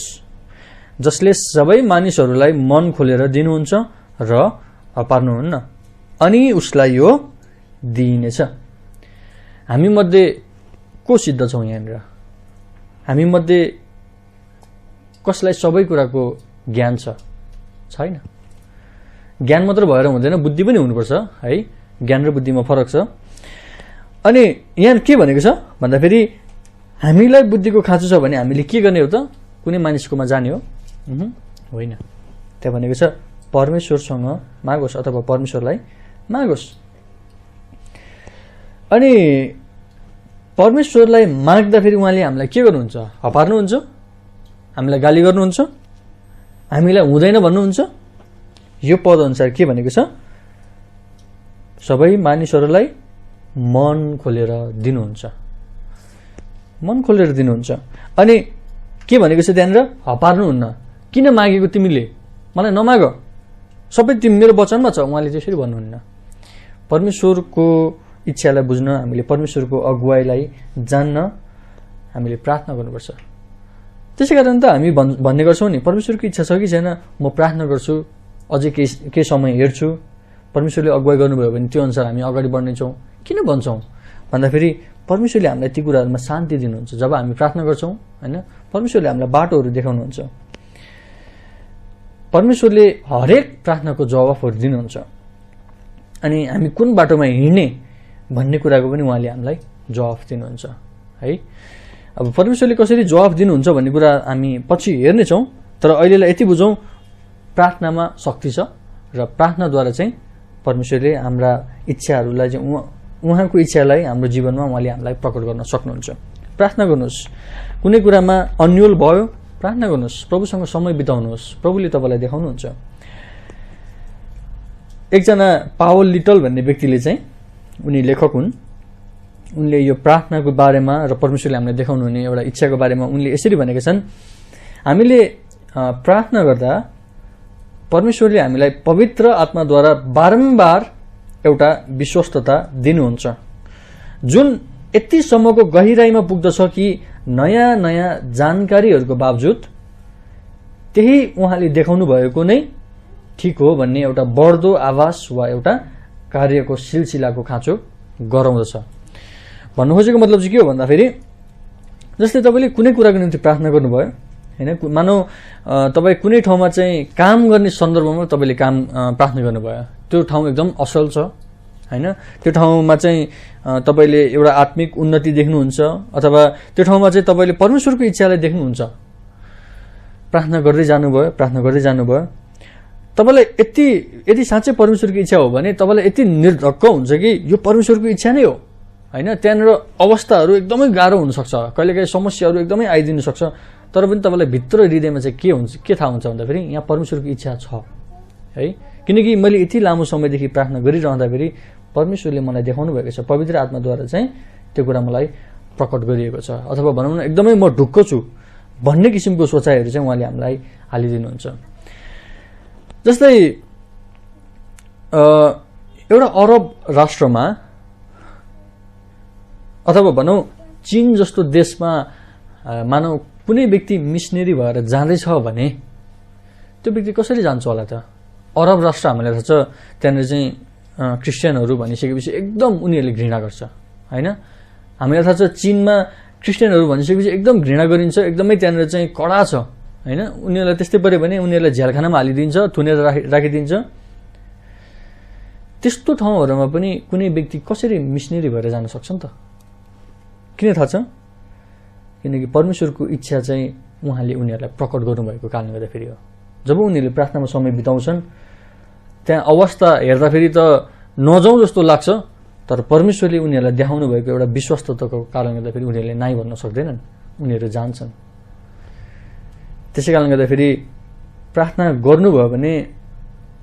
S1: जसले सबै मानिसहरूलाई मन खोलेर दिनुहुन्छ र अपार्नुहुन्न, अनि उसलाई यो दिइनेछ। हामी मध्ये को सिद्ध छौँ यहाँनिर? हामी मध्ये कसलाई सबै कुराको ज्ञान छ? छैन। ज्ञान मात्र भएर हुँदैन, बुद्धि पनि हुनुपर्छ है। ज्ञान र बुद्धिमा फरक छ। अनि यहाँ के भनेको छ भन्दाखेरि हामीलाई बुद्धिको खाँचो छ भने हामीले के गर्ने हो त? कुनै मानिसकोमा जाने हो? होइन। त्यहाँ भनेको छ परमेश्वरसँग मागोस् अथवा परमेश्वरलाई मागोस्। अनि परमेश्वरलाई माग्दाखेरि उहाँले हामीलाई के गर्नुहुन्छ? हपार्नुहुन्छ, हामीलाई गाली गर्नुहुन्छ, हामीलाई हुँदैन भन्नुहुन्छ। यो पद अनुसार के भनेको छ? सबै मानिसहरूलाई मन खोलेर दिनुहुन्छ। मन खोलेर दिनुहुन्छ। अनि के भनेको छ त्यहाँनिर? हपार्नुहुन्न। किन मागेको तिमीले? मलाई नमाग, सबै तिमी मेरो वचनमा छ। उहाँले त्यसरी भन्नुहुन्न। परमेश्वरको इच्छालाई बुझ्न, हामीले परमेश्वरको अगुवाईलाई जान्न हामीले प्रार्थना गर्नुपर्छ। त्यसै कारण त हामी भन्ने गर्छौँ नि, परमेश्वरको इच्छा छ कि छैन, म प्रार्थना गर्छु, अझै केही समय हेर्छु, परमेश्वरले अगुवाई गर्नुभयो भने त्यो अनुसार हामी अगाडि बढ्नेछौँ। किन भन्छौँ भन्दाखेरि परमेश्वरले हामीलाई ती कुराहरूमा शान्ति दिनुहुन्छ। जब हामी प्रार्थना गर्छौँ होइन, परमेश्वरले हामीलाई बाटोहरू देखाउनुहुन्छ। परमेश्वरले हरेक प्रार्थनाको जवाफहरू दिनुहुन्छ। अनि हामी कुन बाटोमा हिँड्ने भन्ने कुराको पनि उहाँले हामीलाई जवाफ दिनुहुन्छ है। अब परमेश्वरले कसरी जवाफ दिनुहुन्छ भन्ने कुरा हामी पछि हेर्नेछौँ। तर अहिलेलाई यति बुझौँ, प्रार्थनामा शक्ति छ र प्रार्थनाद्वारा चाहिँ परमेश्वरले हाम्रा इच्छाहरूलाई चाहिँ उहाँको इच्छालाई हाम्रो जीवनमा उहाँले हामीलाई प्रकट गर्न सक्नुहुन्छ। प्रार्थना गर्नुहोस्। कुनै कुरामा अन्योल भयो, प्रार्थना गर्नुहोस्, प्रभुसँग समय बिताउनुहोस्, प्रभुले तपाईँलाई देखाउनुहुन्छ। एकजना पावल लिटल भन्ने व्यक्तिले चाहिँ, उनी लेखक हुन्, उनले यो प्रार्थनाको बारेमा र परमेश्वरले हामीलाई देखाउनु हुने एउटा इच्छाको बारेमा उनले यसरी भनेका छन्, हामीले प्रार्थना गर्दा परमेश्वरले हामीलाई पवित्र आत्माद्वारा बारम्बार एउटा विश्वस्तता दिनुहुन्छ, जुन यतिसम्मको गहिराईमा पुग्दछ कि नयाँ नयाँ जानकारीहरूको बावजुद त्यही उहाँले देखाउनु भएको नै ठिक हो भन्ने एउटा बढ्दो आवाज वा एउटा कार्यको सिलसिलाको खाँचो गराउँदछ। भन्नु खोजेको मतलब चाहिँ के हो भन्दाखेरि जस्तै तपाईँले कुनै कुराको निम्ति प्रार्थना गर्नुभयो हैन, मानौ तपाईँ कुनै ठाउँमा चाहिँ काम गर्ने सन्दर्भमा तपाईँले प्रार्थना गर्नुभयो, त्यो ठाउँ एकदम असल छ हैन, त्यो ठाउँमा चाहिँ तपाईँले एउटा आत्मिक उन्नति देख्नुहुन्छ अथवा त्यो ठाउँमा चाहिँ तपाईँले परमेश्वरको इच्छालाई देख्नुहुन्छ, प्रार्थना गर्दै जानुभयो, तपाईँलाई यदि साँच्चै परमेश्वरको इच्छा हो भने तपाईँलाई यति निर्धक्क हुन्छ कि यो परमेश्वरको इच्छा नै हो हैन। त्यहाँनिर अवस्थाहरू एकदमै गाह्रो हुनसक्छ, कहिलेकाहीँ समस्याहरू एकदमै आइदिनु सक्छ, तर पनि तपाईँलाई भित्र हृदयमा चाहिँ के थाहा हुन्छ भन्दाखेरि यहाँ परमेश्वरको इच्छा छ है। किनकि मैले यति लामो समयदेखि प्रार्थना गरिरहँदाखेरि परमेश्वरले मलाई देखाउनु भएको छ, पवित्र आत्माद्वारा चाहिँ त्यो कुरा मलाई प्रकट गरिएको छ, अथवा भनौँ न एकदमै म ढुक्क छु भन्ने किसिमको सोचाइहरू चाहिँ उहाँले हामीलाई हालिदिनुहुन्छ। जस्तै एउटा अरब राष्ट्रमा अथवा भनौँ चीन जस्तो देशमा मानव कुनै व्यक्ति मिसनरी भएर जाँदैछ भने त्यो व्यक्ति कसरी जान्छ होला त? अरब राष्ट्र हामीलाई थाहा छ, त्यहाँनिर चाहिँ क्रिस्चियनहरू भनिसकेपछि एकदम उनीहरूले घृणा गर्छ हैन। हामीलाई थाहा छ चीनमा क्रिस्चियनहरू भनिसकेपछि एकदम घृणा गरिन्छ, एकदमै त्यहाँनिर चाहिँ कडा छ हैन। उनीहरूलाई त्यस्तै पऱ्यो भने उनीहरूलाई झ्यालखानामा हालिदिन्छ, थुनेर राखिदिन्छ। त्यस्तो ठाउँहरूमा पनि कुनै व्यक्ति कसरी मिसनरी भएर जान सक्छ नि त? किन थाहा छ? किनकि परमेश्वरको इच्छा चाहिँ उहाँले उनीहरूलाई प्रकट गर्नुभएको कारणले गर्दाखेरि हो। जब उनीहरूले प्रार्थनामा समय बिताउँछन् त्यहाँ अवस्था हेर्दाखेरि त नजाउँ जस्तो लाग्छ, तर परमेश्वरले उनीहरूलाई देखाउनु भएको एउटा विश्वस्तताको कारणले गर्दाखेरि उनीहरूले नाइ भन्न सक्दैनन्, उनीहरू जान्छन्। त्यसै कारणले गर्दाखेरि प्रार्थना गर्नुभयो भने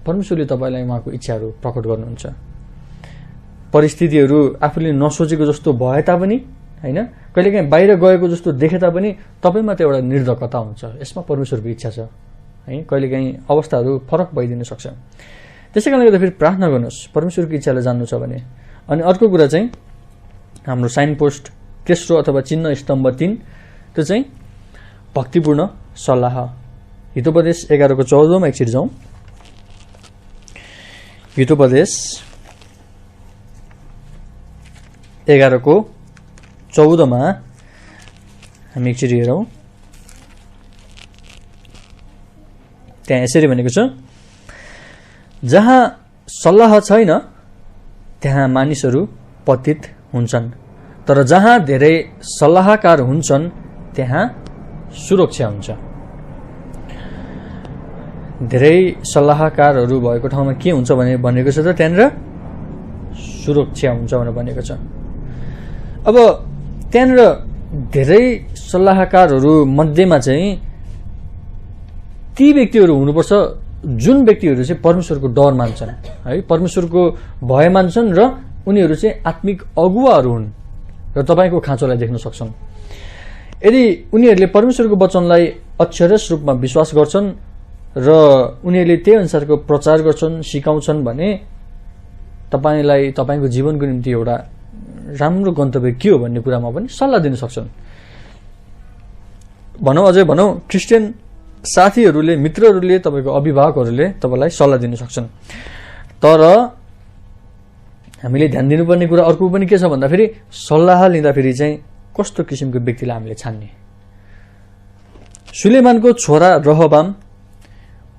S1: परमेश्वरले तपाईँलाई उहाँको इच्छाहरू प्रकट गर्नुहुन्छ। परिस्थितिहरू आफूले नसोचेको जस्तो भए तापनि हैन, कहिलेकाहीँ बाहिर गएको जस्तो देखे तापनि तपाईँमा त एउटा निर्धक्कता हुन्छ, यसमा परमेश्वरको इच्छा छ है। कहिलेकाहीँ अवस्थाहरू फरक भइदिन सक्छ। त्यसै कारणले गर्दाखेरि प्रार्थना गर्नुहोस् परमेश्वरको इच्छालाई जान्नु छ भने। अनि अर्को कुरा चाहिँ हाम्रो साइन पोस्ट तेस्रो अथवा चिन्ह स्तम्भ 3, त्यो चाहिँ भक्तिपूर्ण सल्लाह। हितोपदेश 11:14 एकचोटि जाउँ। हितोपदेश 11:14 हामी एकचोटि हेरौँ। त्यहाँ यसरी भनेको छ, जहाँ सल्लाह छैन त्यहाँ मानिसहरू पतित हुन्छन्, तर जहाँ धेरै सल्लाहकार हुन्छन् त्यहाँ सुरक्षा हुन्छ। धेरै सल्लाहकारहरू भएको ठाउँमा के हुन्छ भनेको छ त, त्यहाँनिर सुरक्षा हुन्छ भनेर भनेको छ। अब त्यहाँनिर धेरै सल्लाहकारहरू मध्येमा चाहिँ ती व्यक्तिहरू हुनुपर्छ जुन व्यक्तिहरू चाहिँ परमेश्वरको डर मान्छन् है, परमेश्वरको भय मान्छन् र उनीहरू चाहिँ आत्मिक अगुवाहरू हुन् र तपाईँको खाँचोलाई देख्न सक्छन्। यदि उनीहरूले परमेश्वरको वचनलाई अक्षरश रूपमा विश्वास गर्छन् र उनीहरूले त्यही अनुसारको प्रचार गर्छन्, सिकाउँछन् भने तपाईँलाई तपाईँको जीवनको निम्ति एउटा राम्रो गन्तव्य के हो भन्ने कुरामा पनि सल्लाह दिन सक्छन्। अझै भनौँ क्रिस्चियन साथीहरूले, मित्रहरूले, तपाईँको अभिभावकहरूले तपाईँलाई सल्लाह दिन सक्छन्। तर हामीले ध्यान दिनुपर्ने कुरा अर्को पनि के छ भन्दाखेरि सल्लाह लिँदाखेरि चाहिँ कस्तो किसिमको व्यक्तिलाई हामीले छान्ने। सुलेमानको छोरा रहबाम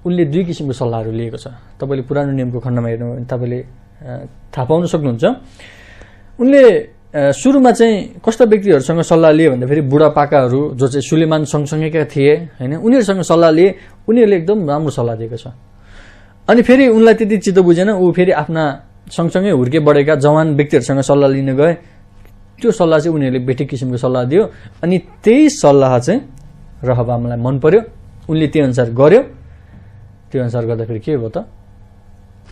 S1: उनले 2 किसिमको सल्लाहहरू लिएको छ। तपाईँले पुरानो नियमको खण्डमा हेर्नु भने तपाईँले थाहा पाउन सक्नुहुन्छ। उनले सुरुमा चाहिँ कस्ता व्यक्तिहरूसँग सल्लाह लिए भन्दाखेरि बुढापाकाहरू जो चाहिँ सुलेमान सँगसँगैका थिए हैन, उनीहरूसँग सल्लाह लिए। उनीहरूले एकदम राम्रो सल्लाह दिएको छ। अनि फेरि उनलाई त्यति चित्त बुझेन, ऊ फेरि आफ्ना सँगसँगै हुर्के बढेका जवान व्यक्तिहरूसँग सल्लाह लिन गए। त्यो सल्लाह चाहिँ उनीहरूले बेठिक किसिमको सल्लाह दियो। अनि त्यही सल्लाह चाहिँ रहबामलाई मन पर्यो, उनले त्यही अनुसार गर्यो। त्यो अनुसार गर्दाखेरि के भयो त,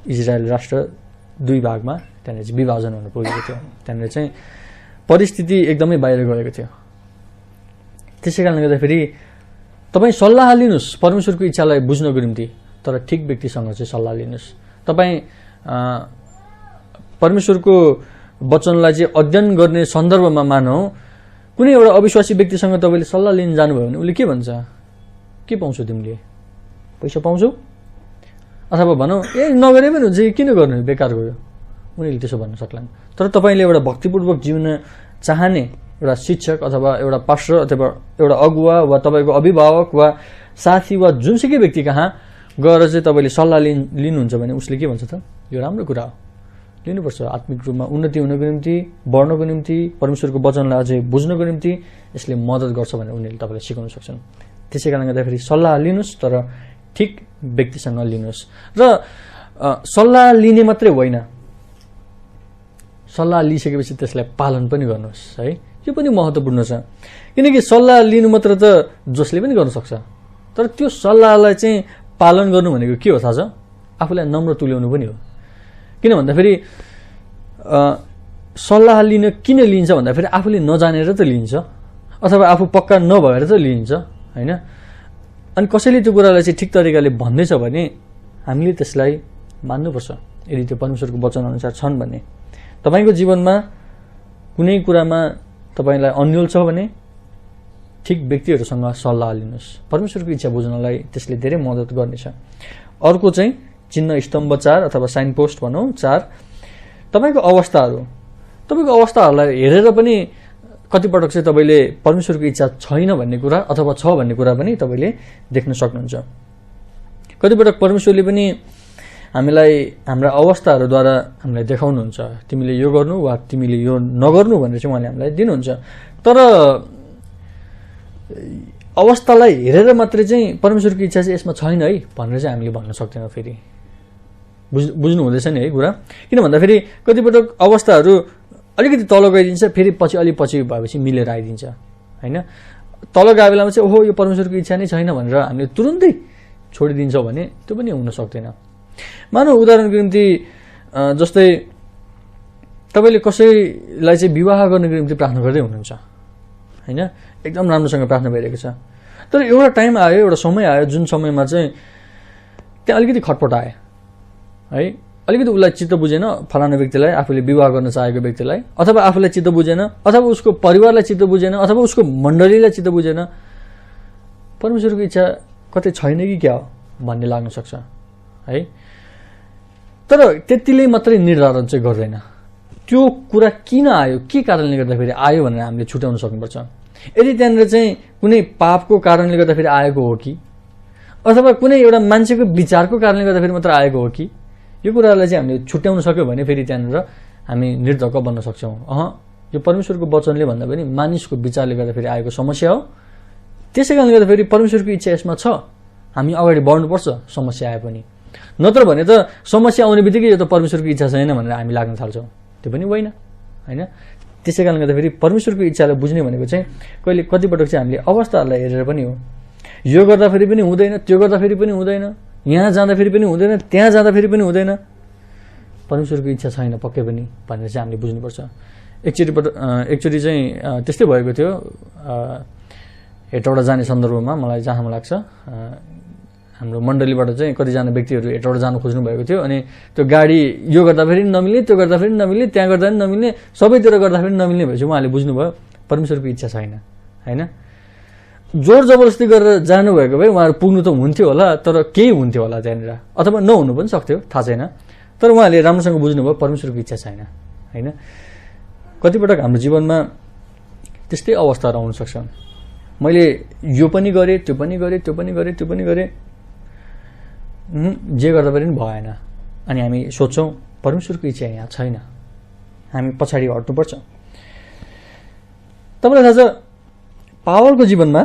S1: इजरायल राष्ट्र 2 भागमा त्यहाँनिर चाहिँ विभाजन हुन पुगेको थियो। त्यहाँनिर चाहिँ परिस्थिति एकदमै बाहिर गएको थियो। त्यसै कारणले गर्दाखेरि तपाईँ सल्लाह लिनुहोस् परमेश्वरको इच्छालाई बुझ्नको निम्ति, तर ठिक व्यक्तिसँग चाहिँ सल्लाह लिनुहोस्। तपाईँ परमेश्वरको वचनलाई चाहिँ अध्ययन गर्ने सन्दर्भमा मानौ कुनै एउटा अविश्वासी व्यक्तिसँग तपाईँले सल्लाह लिन जानुभयो भने उसले के भन्छ, के पाउँछौ तिमीले, पैसा पाउँछौ, अथवा भनौँ नगरे पनि हुन्छ, किन गर्नु बेकार गयो, उनीहरूले त्यसो भन्न सक्लान्। तर तपाईँले एउटा भक्तिपूर्वक जिउन चाहने एउटा शिक्षक अथवा एउटा पास्टर अथवा एउटा अगुवा वा तपाईँको अभिभावक वा साथी वा जुनसुकै व्यक्ति कहाँ गएर चाहिँ तपाईँले सल्लाह लिनुहुन्छ भने उसले के भन्छ त यो राम्रो कुरा हो, लिनुपर्छ। आत्मिक रूपमा उन्नति हुनको निम्ति, बढ्नको निम्ति, परमेश्वरको वचनलाई अझै बुझ्नको निम्ति यसले मद्दत गर्छ भनेर उनीहरूले तपाईँलाई सिकाउन सक्छन्। त्यसै कारणले गर्दाखेरि सल्लाह लिनुहोस्, तर ठिक व्यक्तिसँग लिनुहोस्। र सल्लाह लिने मात्रै होइन, सल्लाह लिइसकेपछि त्यसलाई पालन पनि गर्नुहोस् है। यो पनि महत्त्वपूर्ण छ, किनकि सल्लाह लिनु मात्र त जसले पनि गर्न सक्छ, तर त्यो सल्लाहलाई चाहिँ पालन गर्नु भनेको के हो थाहा छ? आफूलाई नम्र तुल्याउनु पनि हो। किन भन्दाखेरि सल्लाह लिन किन लिन्छ भन्दाखेरि आफूले नजानेर त लिन्छ अथवा आफू पक्का नभएर त लिन्छ होइन। अनि कसैले त्यो कुरालाई चाहिँ ठिक तरिकाले भन्दैछ भने हामीले त्यसलाई मान्नुपर्छ, यदि त्यो परमेश्वरको वचन अनुसार छन् भने। तपाईँको जीवनमा कुनै कुरामा तपाईँलाई अन्यल छ भने ठिक व्यक्तिहरूसँग सल्लाह लिनुहोस्, परमेश्वरको इच्छा बुझ्नलाई त्यसले धेरै मद्दत गर्नेछ। अर्को चाहिँ चिन्ह स्तम्भ 4 अथवा साइन पोस्ट भनौँ 4, तपाईँको अवस्थाहरूलाई हेरेर पनि कतिपटक चाहिँ तपाईँले परमेश्वरको इच्छा छैन भन्ने कुरा अथवा छ भन्ने कुरा पनि तपाईँले देख्न सक्नुहुन्छ। कतिपटक परमेश्वरले पनि हामीलाई हाम्रा अवस्थाहरूद्वारा हामीलाई देखाउनुहुन्छ, तिमीले यो गर्नु वा तिमीले यो नगर्नु भनेर चाहिँ उहाँले हामीलाई दिनुहुन्छ। तर अवस्थालाई हेरेर मात्रै चाहिँ परमेश्वरको इच्छा चाहिँ यसमा छैन है भनेर चाहिँ हामीले भन्न सक्दैनौँ। फेरि बुझ्नु हुँदैछ नि है कुरा। किन भन्दाखेरि कतिपटक अवस्थाहरू अलिकति तल गइदिन्छ, फेरि पछि अलि पछि भएपछि मिलेर आइदिन्छ होइन। तल गए बेलामा चाहिँ ओहो यो परमेश्वरको इच्छा नै छैन भनेर हामीले तुरुन्तै छोडिदिन्छौँ भने त्यो पनि हुन सक्दैन। मानव उदाहरणको निम्ति जस्तै तपाईँले कसैलाई चाहिँ विवाह गर्नको निम्ति प्रार्थना गर्दै हुनुहुन्छ होइन, एकदम राम्रोसँग प्रार्थना भइरहेको छ। तर एउटा टाइम आयो, एउटा समय आयो जुन समयमा चाहिँ त्यहाँ अलिकति खटपट आयो है, अलिकति उसलाई चित्त बुझेन, फलाना व्यक्तिलाई, आफूले विवाह गर्न चाहेको व्यक्तिलाई, अथवा आफूलाई चित्त बुझेन, अथवा उसको परिवारलाई चित्त बुझेन, अथवा उसको मण्डलीलाई चित्त बुझेन, परमेश्वरको इच्छा कतै छैन कि क्या हो भन्ने लाग्न सक्छ है। तर त्यतिले मात्रै निर्धारण चाहिँ गर्दैन, त्यो कुरा किन आयो, के कारणले गर्दाखेरि आयो भनेर हामीले छुट्याउन सक्नुपर्छ। यदि त्यहाँनिर चाहिँ कुनै पापको कारणले गर्दाखेरि आएको हो कि अथवा कुनै एउटा मान्छेको विचारको कारणले गर्दाखेरि मात्र आएको हो कि, यो कुरालाई चाहिँ हामीले छुट्याउन सक्यो भने फेरि त्यहाँनिर हामी निर्धक्क बन्न सक्छौँ। यो परमेश्वरको वचनले भन्दा पनि मानिसको विचारले गर्दाखेरि आएको समस्या हो, त्यसै कारणले गर्दाखेरि परमेश्वरको इच्छा यसमा छ, हामी अगाडि बढ्नुपर्छ समस्या आए पनि। नत्र भने त समस्या आउने बित्तिकै यो त परमेश्वरको इच्छा छैन भनेर हामी लाग्न थाल्छौँ, त्यो पनि होइन होइन। त्यसै कारणले गर्दाखेरि परमेश्वरको इच्छालाई बुझ्ने भनेको चाहिँ कहिले कतिपटक चाहिँ हामीले अवस्थाहरूलाई हेरेर पनि हो। यो गर्दाखेरि पनि हुँदैन, त्यो गर्दाखेरि पनि हुँदैन, यहाँ जाँदाखेरि पनि हुँदैन, त्यहाँ जाँदाखेरि पनि हुँदैन, परमेश्वरको इच्छा छैन पक्कै पनि भनेर चाहिँ हामीले बुझ्नुपर्छ। एकचोटि चाहिँ त्यस्तै भएको थियो, हेटौडा जाने सन्दर्भमा मलाई जहाँ लाग्छ हाम्रो मण्डलीबाट चाहिँ कतिजना व्यक्तिहरू हेटौडा जानु खोज्नु भएको थियो। अनि त्यो गाडी यो गर्दाखेरि नमिल्ने, त्यो गर्दाखेरि नमिल्ने, त्यहाँ गर्दा पनि नमिल्ने, सबैतिर गर्दाखेरि नमिल्ने भएपछि उहाँले बुझ्नुभयो परमेश्वरको इच्छा छैन होइन। जोर जबरजस्ती गरेर जानुभएको भए उहाँहरू पुग्नु त हुन्थ्यो होला, तर केही हुन्थ्यो होला त्यहाँनिर, अथवा नहुनु पनि सक्थ्यो, थाहा छैन। तर उहाँले राम्रोसँग बुझ्नुभयो परमेश्वरको इच्छा छैन होइन। कतिपटक हाम्रो जीवनमा त्यस्तै अवस्थाहरू आउन सक्छ, मैले यो पनि गरेँ, त्यो पनि गरेँ, त्यो पनि गरेँ, त्यो पनि गरेँ, जे गर्दा पनि भएन। अनि हामी सोच्छौँ परमेश्वरको इच्छा यहाँ छैन, हामी पछाडि हट्नुपर्छ। तपाईँलाई थाहा छ पावलको जीवनमा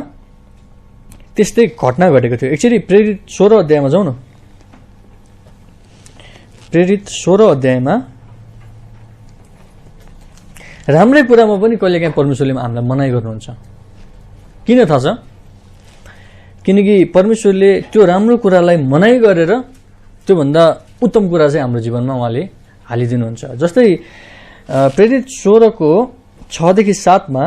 S1: त्यस्तै घटना घटेको थियो। एकचोटि प्रेरित 16 अध्यायमा जाउँ न। प्रेरित 16 अध्यायमा राम्रै कुरामा पनि कहिलेकाहीँ परमेश्वरले हामीलाई मनाइ गर्नुहुन्छ। किन थाहा छ? किनकि परमेश्वरले त्यो राम्रो कुरालाई मनाइ गरेर त्योभन्दा उत्तम कुरा चाहिँ हाम्रो जीवनमा उहाँले हालिदिनुहुन्छ। जस्तै प्रेरित 16 को 6 देखि 7 मा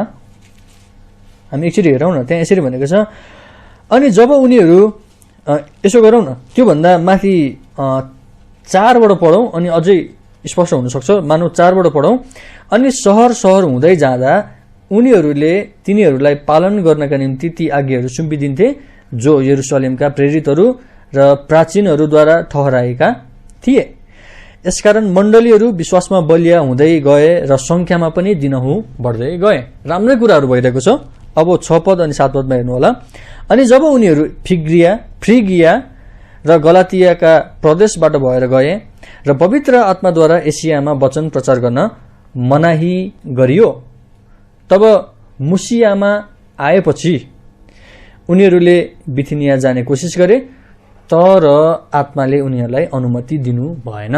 S1: हामी एकचोटि हेरौँ न। त्यहाँ यसरी भनेको छ, अनि जब उनीहरू यसो गरौँ न, त्योभन्दा माथि 4 बाट पढौँ अनि अझै स्पष्ट हुनसक्छ। मानव 4 बाट पढौँ। अनि सहर सहर हुँदै जाँदा उनीहरूले तिनीहरूलाई पालन गर्नका निम्ति ती आज्ञाहरू सुम्पिदिन्थे जो यरुशलेमका प्रेरितहरू र प्राचीनहरूद्वारा ठहराएका थिए। यसकारण मण्डलीहरू विश्वासमा बलिया हुँदै गए र संख्यामा पनि दिनहुँ बढ्दै गए। राम्रै कुराहरू भइरहेको छ। अब 6 पद अनि 7 पदमा हेर्नु होला। अनि जब उनीहरू फ्रिगिया र गलातियाका प्रदेशबाट भएर गए र पवित्र आत्माद्वारा एसियामा वचन प्रचार गर्न मनाही गरियो, तब मुसियामा आएपछि उनीहरूले बिथिनिया जाने कोसिस गरे, तर आत्माले उनीहरूलाई अनुमति दिनु भएन।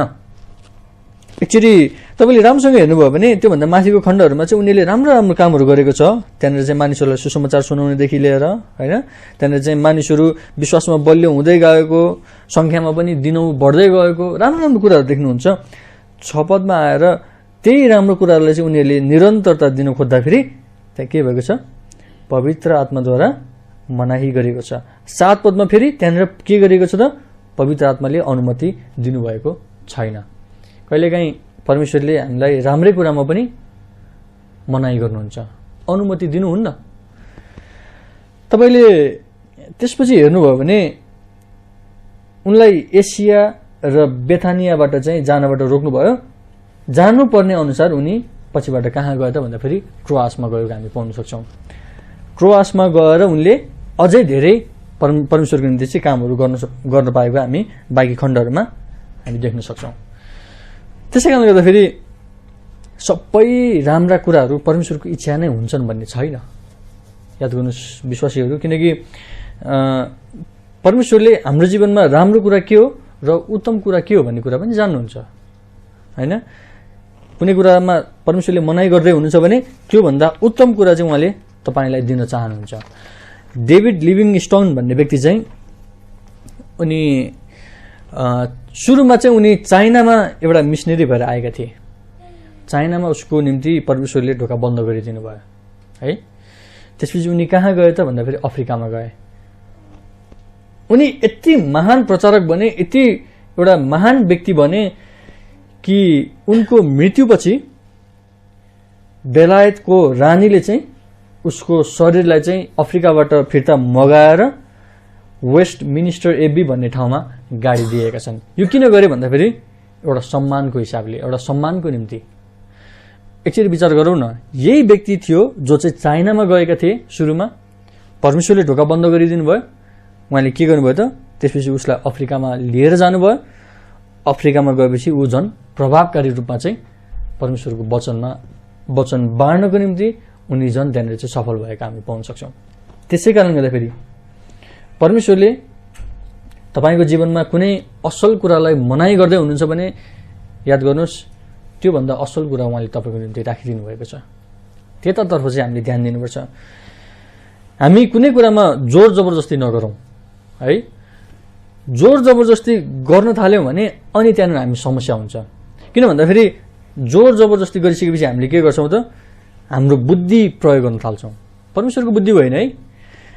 S1: एक्चुअली तपाईँले राम्रोसँग हेर्नुभयो भने त्योभन्दा माथिको खण्डहरूमा चाहिँ उनीहरूले राम्रो राम्रो कामहरू गरेको छ। त्यहाँनिर चाहिँ मानिसहरूलाई सुसमाचार सुनाउनेदेखि लिएर होइन, त्यहाँनिर चाहिँ मानिसहरू विश्वासमा बलियो हुँदै गएको, सङ्ख्यामा पनि दिनौँ बढ्दै गएको राम्रो राम्रो कुराहरू देख्नुहुन्छ। 6 पदमा आएर त्यही राम्रो कुराहरूलाई चाहिँ उनीहरूले निरन्तरता दिन खोज्दाखेरि त्यहाँ के भएको छ? पवित्र आत्माद्वारा मनाही गरेको छ। 7 पदमा फेरि त्यहाँनिर के गरेको छ त? पवित्र आत्माले अनुमति दिनुभएको छैन। कहिलेकाहीँ परमेश्वरले हामीलाई राम्रै कुरामा पनि मनाही गर्नुहुन्छ, अनुमति दिनुहुन्न। तपाईँले त्यसपछि हेर्नुभयो भने उनलाई एसिया र बेथानियाबाट चाहिँ जानबाट रोक्नुभयो। जानुपर्ने अनुसार उनी पछिबाट कहाँ गए त भन्दाखेरि ट्रोआसमा गएको हामी पाउन सक्छौँ। ट्रोआसमा गएर उनले अझै धेरै परमेश्वरको निम्ति चाहिँ कामहरू गर्न पाएको हामी बाँकी खण्डहरूमा हामी देख्न सक्छौँ। त्यसै कारणले गर्दाखेरि सबै राम्रा कुराहरू परमेश्वरको इच्छा नै हुन्छन् भन्ने छैन। याद गर्नुहोस् विश्वासीहरू, किनकि परमेश्वरले हाम्रो जीवनमा राम्रो कुरा के हो र उत्तम कुरा के हो भन्ने कुरा पनि जान्नुहुन्छ होइन। कुनै कुरामा परमेश्वरले मनाही गर्दै हुनुहुन्छ भने त्योभन्दा उत्तम कुरा चाहिँ उहाँले तपाईँलाई दिन चाहनुहुन्छ। डेभिड लिभिङस्टोन भन्ने व्यक्ति चाहिँ उनी सुरुमा चाहिँ उनी चाइनामा एउटा मिसनरी भएर आएका थिए। चाइनामा उसको निम्ति परमेश्वरले ढोका बन्द गरिदिनु भयो है। त्यसपछि उनी कहाँ गए त भन्दाखेरि अफ्रिकामा गए। उनी यति महान प्रचारक बने, यति एउटा महान व्यक्ति बने कि उनको मृत्युपछि बेलायतको रानीले चाहिँ उसको शरीरलाई चाहिँ अफ्रिकाबाट फिर्ता मगाएर वेस्ट मिनिस्टर एबी भन्ने ठाउँमा गाडी दिएका छन्। यो किन गरे भन्दाखेरि एउटा सम्मानको हिसाबले, एउटा सम्मानको निम्ति। एकचोटि विचार गरौँ न, यही व्यक्ति थियो जो चाहिँ चाइनामा गएका थिए सुरुमा, परमेश्वरले ढोका बन्द गरिदिनु भयो। उहाँले के गर्नुभयो त? त्यसपछि उसलाई अफ्रिकामा लिएर जानुभयो। अफ्रिकामा गएपछि ऊ झन् प्रभावकारी रूपमा चाहिँ परमेश्वरको वचन बाँड्नको निम्ति उनी झन् त्यहाँनिर चाहिँ सफल भएका हामी पाउन सक्छौँ। त्यसै कारणले गर्दाखेरि परमेश्वरले तपाईँको जीवनमा कुनै असल कुरालाई मनाही गर्दै हुनुहुन्छ भने याद गर्नुहोस् त्योभन्दा असल कुरा उहाँले तपाईँको निम्ति राखिदिनु भएको छ। त्यतातर्फ चाहिँ हामीले ध्यान दिनुपर्छ। हामी कुनै कुरामा जोर जबरजस्ती नगरौँ है। जोर जबरजस्ती गर्न थाल्यौँ भने अनि त्यहाँनिर हामी समस्या हुन्छ। किन भन्दाखेरि जोर जबरजस्ती गरिसकेपछि हामीले के गर्छौँ त? हाम्रो बुद्धि प्रयोग गर्न थाल्छौँ। परमेश्वरको बुद्धि होइन है।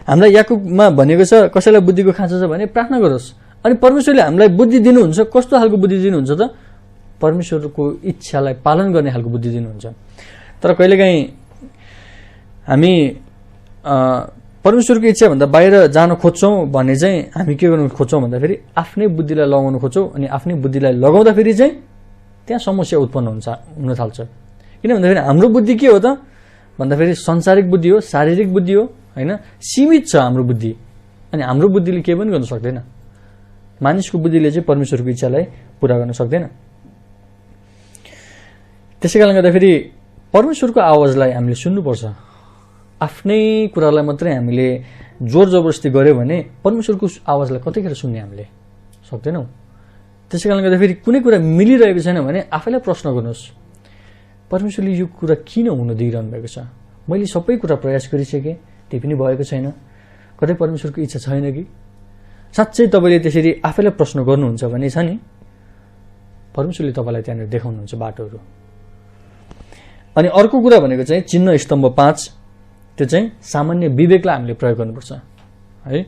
S1: हामीलाई याकुबमा भनेको छ कसैलाई बुद्धिको खाँचो छ भने प्रार्थना गरोस्। अनि परमेश्वरले हामीलाई बुद्धि दिनुहुन्छ। कस्तो खालको बुद्धि दिनुहुन्छ त? परमेश्वरको इच्छालाई पालन गर्ने खालको बुद्धि दिनुहुन्छ। तर कहिलेकाहीँ हामी परमेश्वरको इच्छाभन्दा बाहिर जान खोज्छौँ भने चाहिँ हामी के गर्नु खोज्छौँ भन्दाखेरि आफ्नै बुद्धिलाई लगाउन खोज्छौँ। अनि आफ्नै बुद्धिलाई लगाउँदाखेरि चाहिँ त्यहाँ समस्या उत्पन्न हुन थाल्छ। किन भन्दाखेरि हाम्रो बुद्धि के हो त भन्दाखेरि संसारिक बुद्धि हो, शारीरिक बुद्धि हो होइन। सीमित छ हाम्रो बुद्धि। अनि हाम्रो बुद्धिले केही पनि गर्न सक्दैन। मानिसको बुद्धिले चाहिँ परमेश्वरको इच्छालाई पुरा गर्न सक्दैन। त्यसै कारणले गर्दाखेरि परमेश्वरको आवाजलाई हामीले सुन्नुपर्छ। आफ्नै कुरालाई मात्रै हामीले जोर जबरजस्ती गऱ्यो भने परमेश्वरको आवाजलाई कतिखेर सुन्ने हामीले सक्दैनौँ। त्यसै कारणले गर्दाखेरि कुनै कुरा मिलिरहेको छैन भने आफैलाई प्रश्न गर्नुहोस्, परमेश्वरले यो कुरा किन हुन दिइरहनु भएको छ? मैले सबै कुरा प्रयास गरिसकेँ, त्यही पनि भएको छैन। कतै परमेश्वरको इच्छा छैन कि? साँच्चै तपाईँले त्यसरी आफैलाई प्रश्न गर्नुहुन्छ भने छ नि, परमेश्वरले तपाईँलाई त्यहाँनिर देखाउनुहुन्छ बाटोहरू। अनि अर्को कुरा भनेको चाहिँ चिन्ह स्तम्भ 5, त्यो चाहिँ सामान्य विवेकलाई हामीले प्रयोग गर्नुपर्छ है।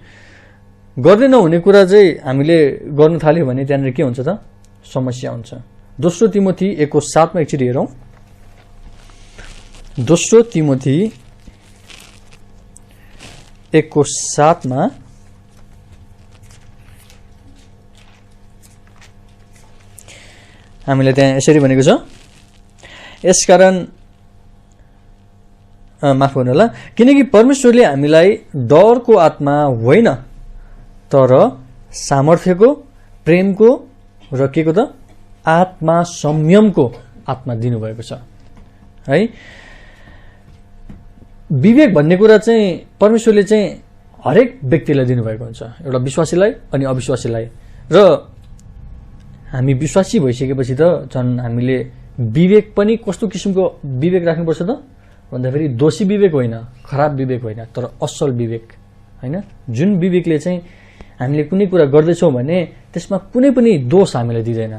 S1: गर्दै नहुने कुरा चाहिँ हामीले गर्न थाल्यो भने त्यहाँनिर के हुन्छ त? समस्या हुन्छ। दोस्रो तिमोथी 1:7 एकचोटि हेरौँ। दोस्रो तिमोथी 1:7 हामीले त्यहाँ यसरी भनेको छ, यसकारण माफ गर्नु होला, किनकि परमेश्वरले हामीलाई डरको आत्मा होइन तर सामर्थ्यको, प्रेमको र के को त आत्मा संयमको आत्मा दिनुभएको छ है। विवेक भन्ने कुरा चाहिँ परमेश्वरले चाहिँ हरेक व्यक्तिलाई दिनुभएको हुन्छ, एउटा विश्वासीलाई अनि अविश्वासीलाई। र हामी विश्वासी भइसकेपछि त झन् हामीले विवेक पनि कस्तो किसिमको विवेक राख्नुपर्छ त भन्दाखेरि दोषी विवेक होइन, खराब विवेक होइन, तर असल विवेक होइन। जुन विवेकले चाहिँ हामीले कुनै कुरा गर्दैछौँ भने त्यसमा कुनै पनि दोष हामीलाई दिँदैन।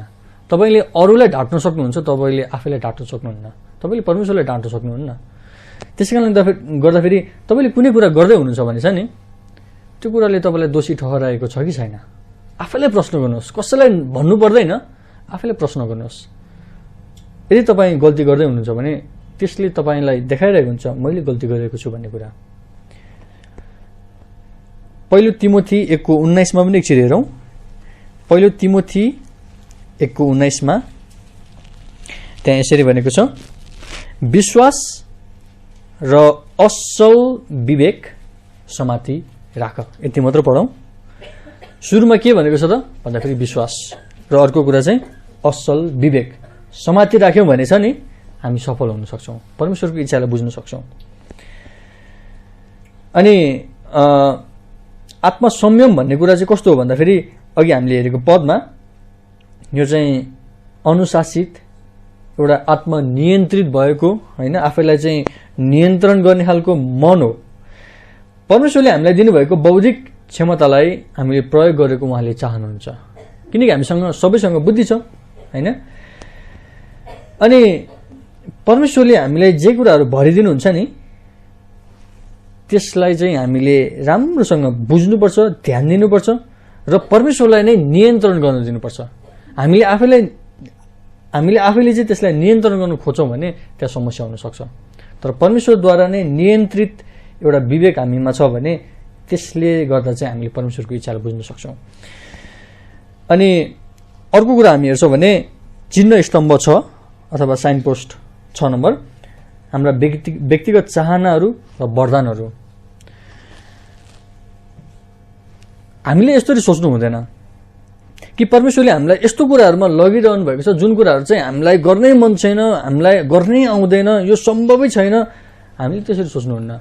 S1: तपाईँले अरूलाई ढाँट्न सक्नुहुन्छ, तपाईँले आफैलाई ढाँट्न सक्नुहुन्न, तपाईँले परमेश्वरलाई ढाँट्न सक्नुहुन्न। त्यसै कारणले गर्दाखेरि तपाईँले कुनै कुरा गर्दै हुनुहुन्छ भने छ नि, त्यो कुराले तपाईँलाई दोषी ठहराएको छ कि छैन, आफैलाई प्रश्न गर्नुहोस्। कसैलाई भन्नु पर्दैन, आफैलाई प्रश्न गर्नुहोस्। यदि तपाईँ गल्ती गर्दै हुनुहुन्छ भने त्यसले तपाईँलाई देखाइरहेको हुन्छ मैले गल्ती गरेको छु भन्ने कुरा। पहिलो तिमोथी 1:19 पनि एकचोटि हेरौँ। पहिलो तिमोथी 1:19 त्यहाँ यसरी भनेको छ, विश्वास र असल विवेक समाति राख। यति मात्र पढौँ। सुरुमा के भनेको छ त भन्दाखेरि विश्वास र अर्को कुरा चाहिँ असल विवेक समाति राख्यौँ भने छ नि हामी सफल हुन सक्छौँ, परमेश्वरको इच्छालाई बुझ्न सक्छौँ। अनि आत्मा संयम भन्ने कुरा चाहिँ कस्तो हो भन्दाखेरि अघि हामीले हेरेको पदमा यो चाहिँ अनुशासित एउटा आत्मनियन्त्रित भएको होइन, आफैलाई चाहिँ नियन्त्रण गर्ने खालको मन हो। परमेश्वरले हामीलाई दिनुभएको बौद्धिक क्षमतालाई हामीले प्रयोग गरेको उहाँले चाहनुहुन्छ, किनकि हामीसँग सबैसँग बुद्धि छ होइन। अनि परमेश्वरले हामीलाई जे कुराहरू भरिदिनुहुन्छ नि त्यसलाई चाहिँ हामीले राम्रोसँग बुझ्नुपर्छ, ध्यान दिनुपर्छ र परमेश्वरलाई नै नियन्त्रण गर्न दिनुपर्छ। हामीले आफैले चाहिँ त्यसलाई नियन्त्रण गर्न खोज्छौँ भने त्यहाँ समस्या हुनसक्छ। तर परमेश्वरद्वारा नै नियन्त्रित एउटा विवेक हामीमा छ भने त्यसले गर्दा चाहिँ हामीले परमेश्वरको इच्छालाई बुझ्न सक्छौँ। अनि अर्को कुरा हामी हेर्छौँ भने चिन्ह स्तम्भ 6 अथवा साइन पोस्ट 6 नम्बर हाम्रा व्यक्तिगत चाहनाहरू र वरदानहरू। हामीले यसरी सोच्नु हुँदैन कि परमेश्वरले हामीलाई यस्तो कुराहरूमा लगिरहनु भएको छ जुन कुराहरू चाहिँ हामीलाई गर्नै मन छैन, हामीलाई गर्नै आउँदैन, यो सम्भवै छैन, हामीले त्यसरी सोच्नुहुन्न।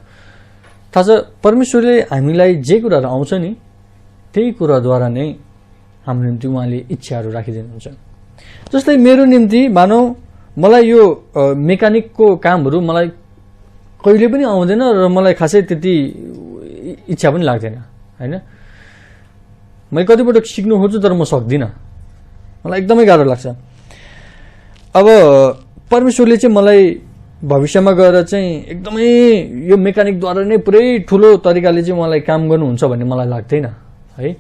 S1: थाहा छ परमेश्वरले हामीलाई जे कुराहरू आउँछ नि त्यही कुराद्वारा नै हाम्रो निम्ति उहाँले इच्छाहरू राखिदिनुहुन्छ। जस्तै मेरो निम्ति मानौ मलाई यो मेकानिकको कामहरू मलाई कहिले पनि आउँदैन र मलाई खासै त्यति इच्छा पनि लाग्दैन होइन। मैले कतिपटक सिक्नु खोज्छु तर म सक्दिनँ, मलाई एकदमै गाह्रो लाग्छ। अब परमेश्वरले चाहिँ मलाई भविष्यमा गएर चाहिँ एकदमै यो मेकानिकद्वारा नै पुरै ठुलो तरिकाले चाहिँ मलाई काम गर्नुहुन्छ भन्ने मलाई लाग्दैन है।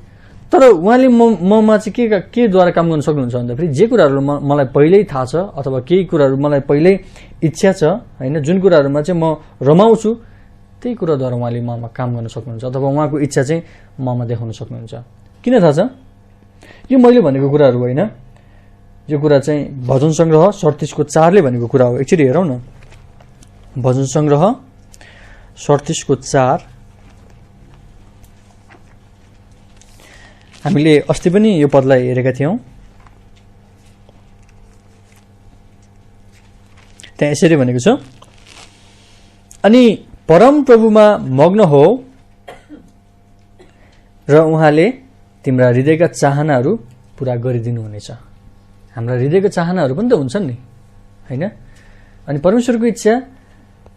S1: तर उहाँले ममा चाहिँ केद्वारा काम गर्न सक्नुहुन्छ भन्दाखेरि जे कुराहरू मलाई पहिल्यै थाहा छ अथवा केही कुराहरू मलाई पहिल्यै इच्छा छ होइन, जुन कुराहरूमा चाहिँ म रमाउँछु त्यही कुराद्वारा उहाँले ममा काम गर्न सक्नुहुन्छ अथवा उहाँको इच्छा चाहिँ ममा देखाउन सक्नुहुन्छ। किन थाहा छ? यो मैले भनेको कुराहरू होइन, यो कुरा चाहिँ भजन सङ्ग्रह 37:4 भनेको कुरा हो। एकचोटि हेरौँ न, भजन सङ्ग्रह 37:4 हामीले अस्ति पनि यो पदलाई हेरेका थियौँ। त्यहाँ यसरी भनेको छ, अनि परम प्रभुमा मग्न हो र उहाँले तिम्रा हृदयका चाहनाहरू पुरा गरिदिनुहुनेछ। हाम्रा हृदयका चाहनाहरू पनि त हुन्छन् नि होइन। अनि परमेश्वरको इच्छा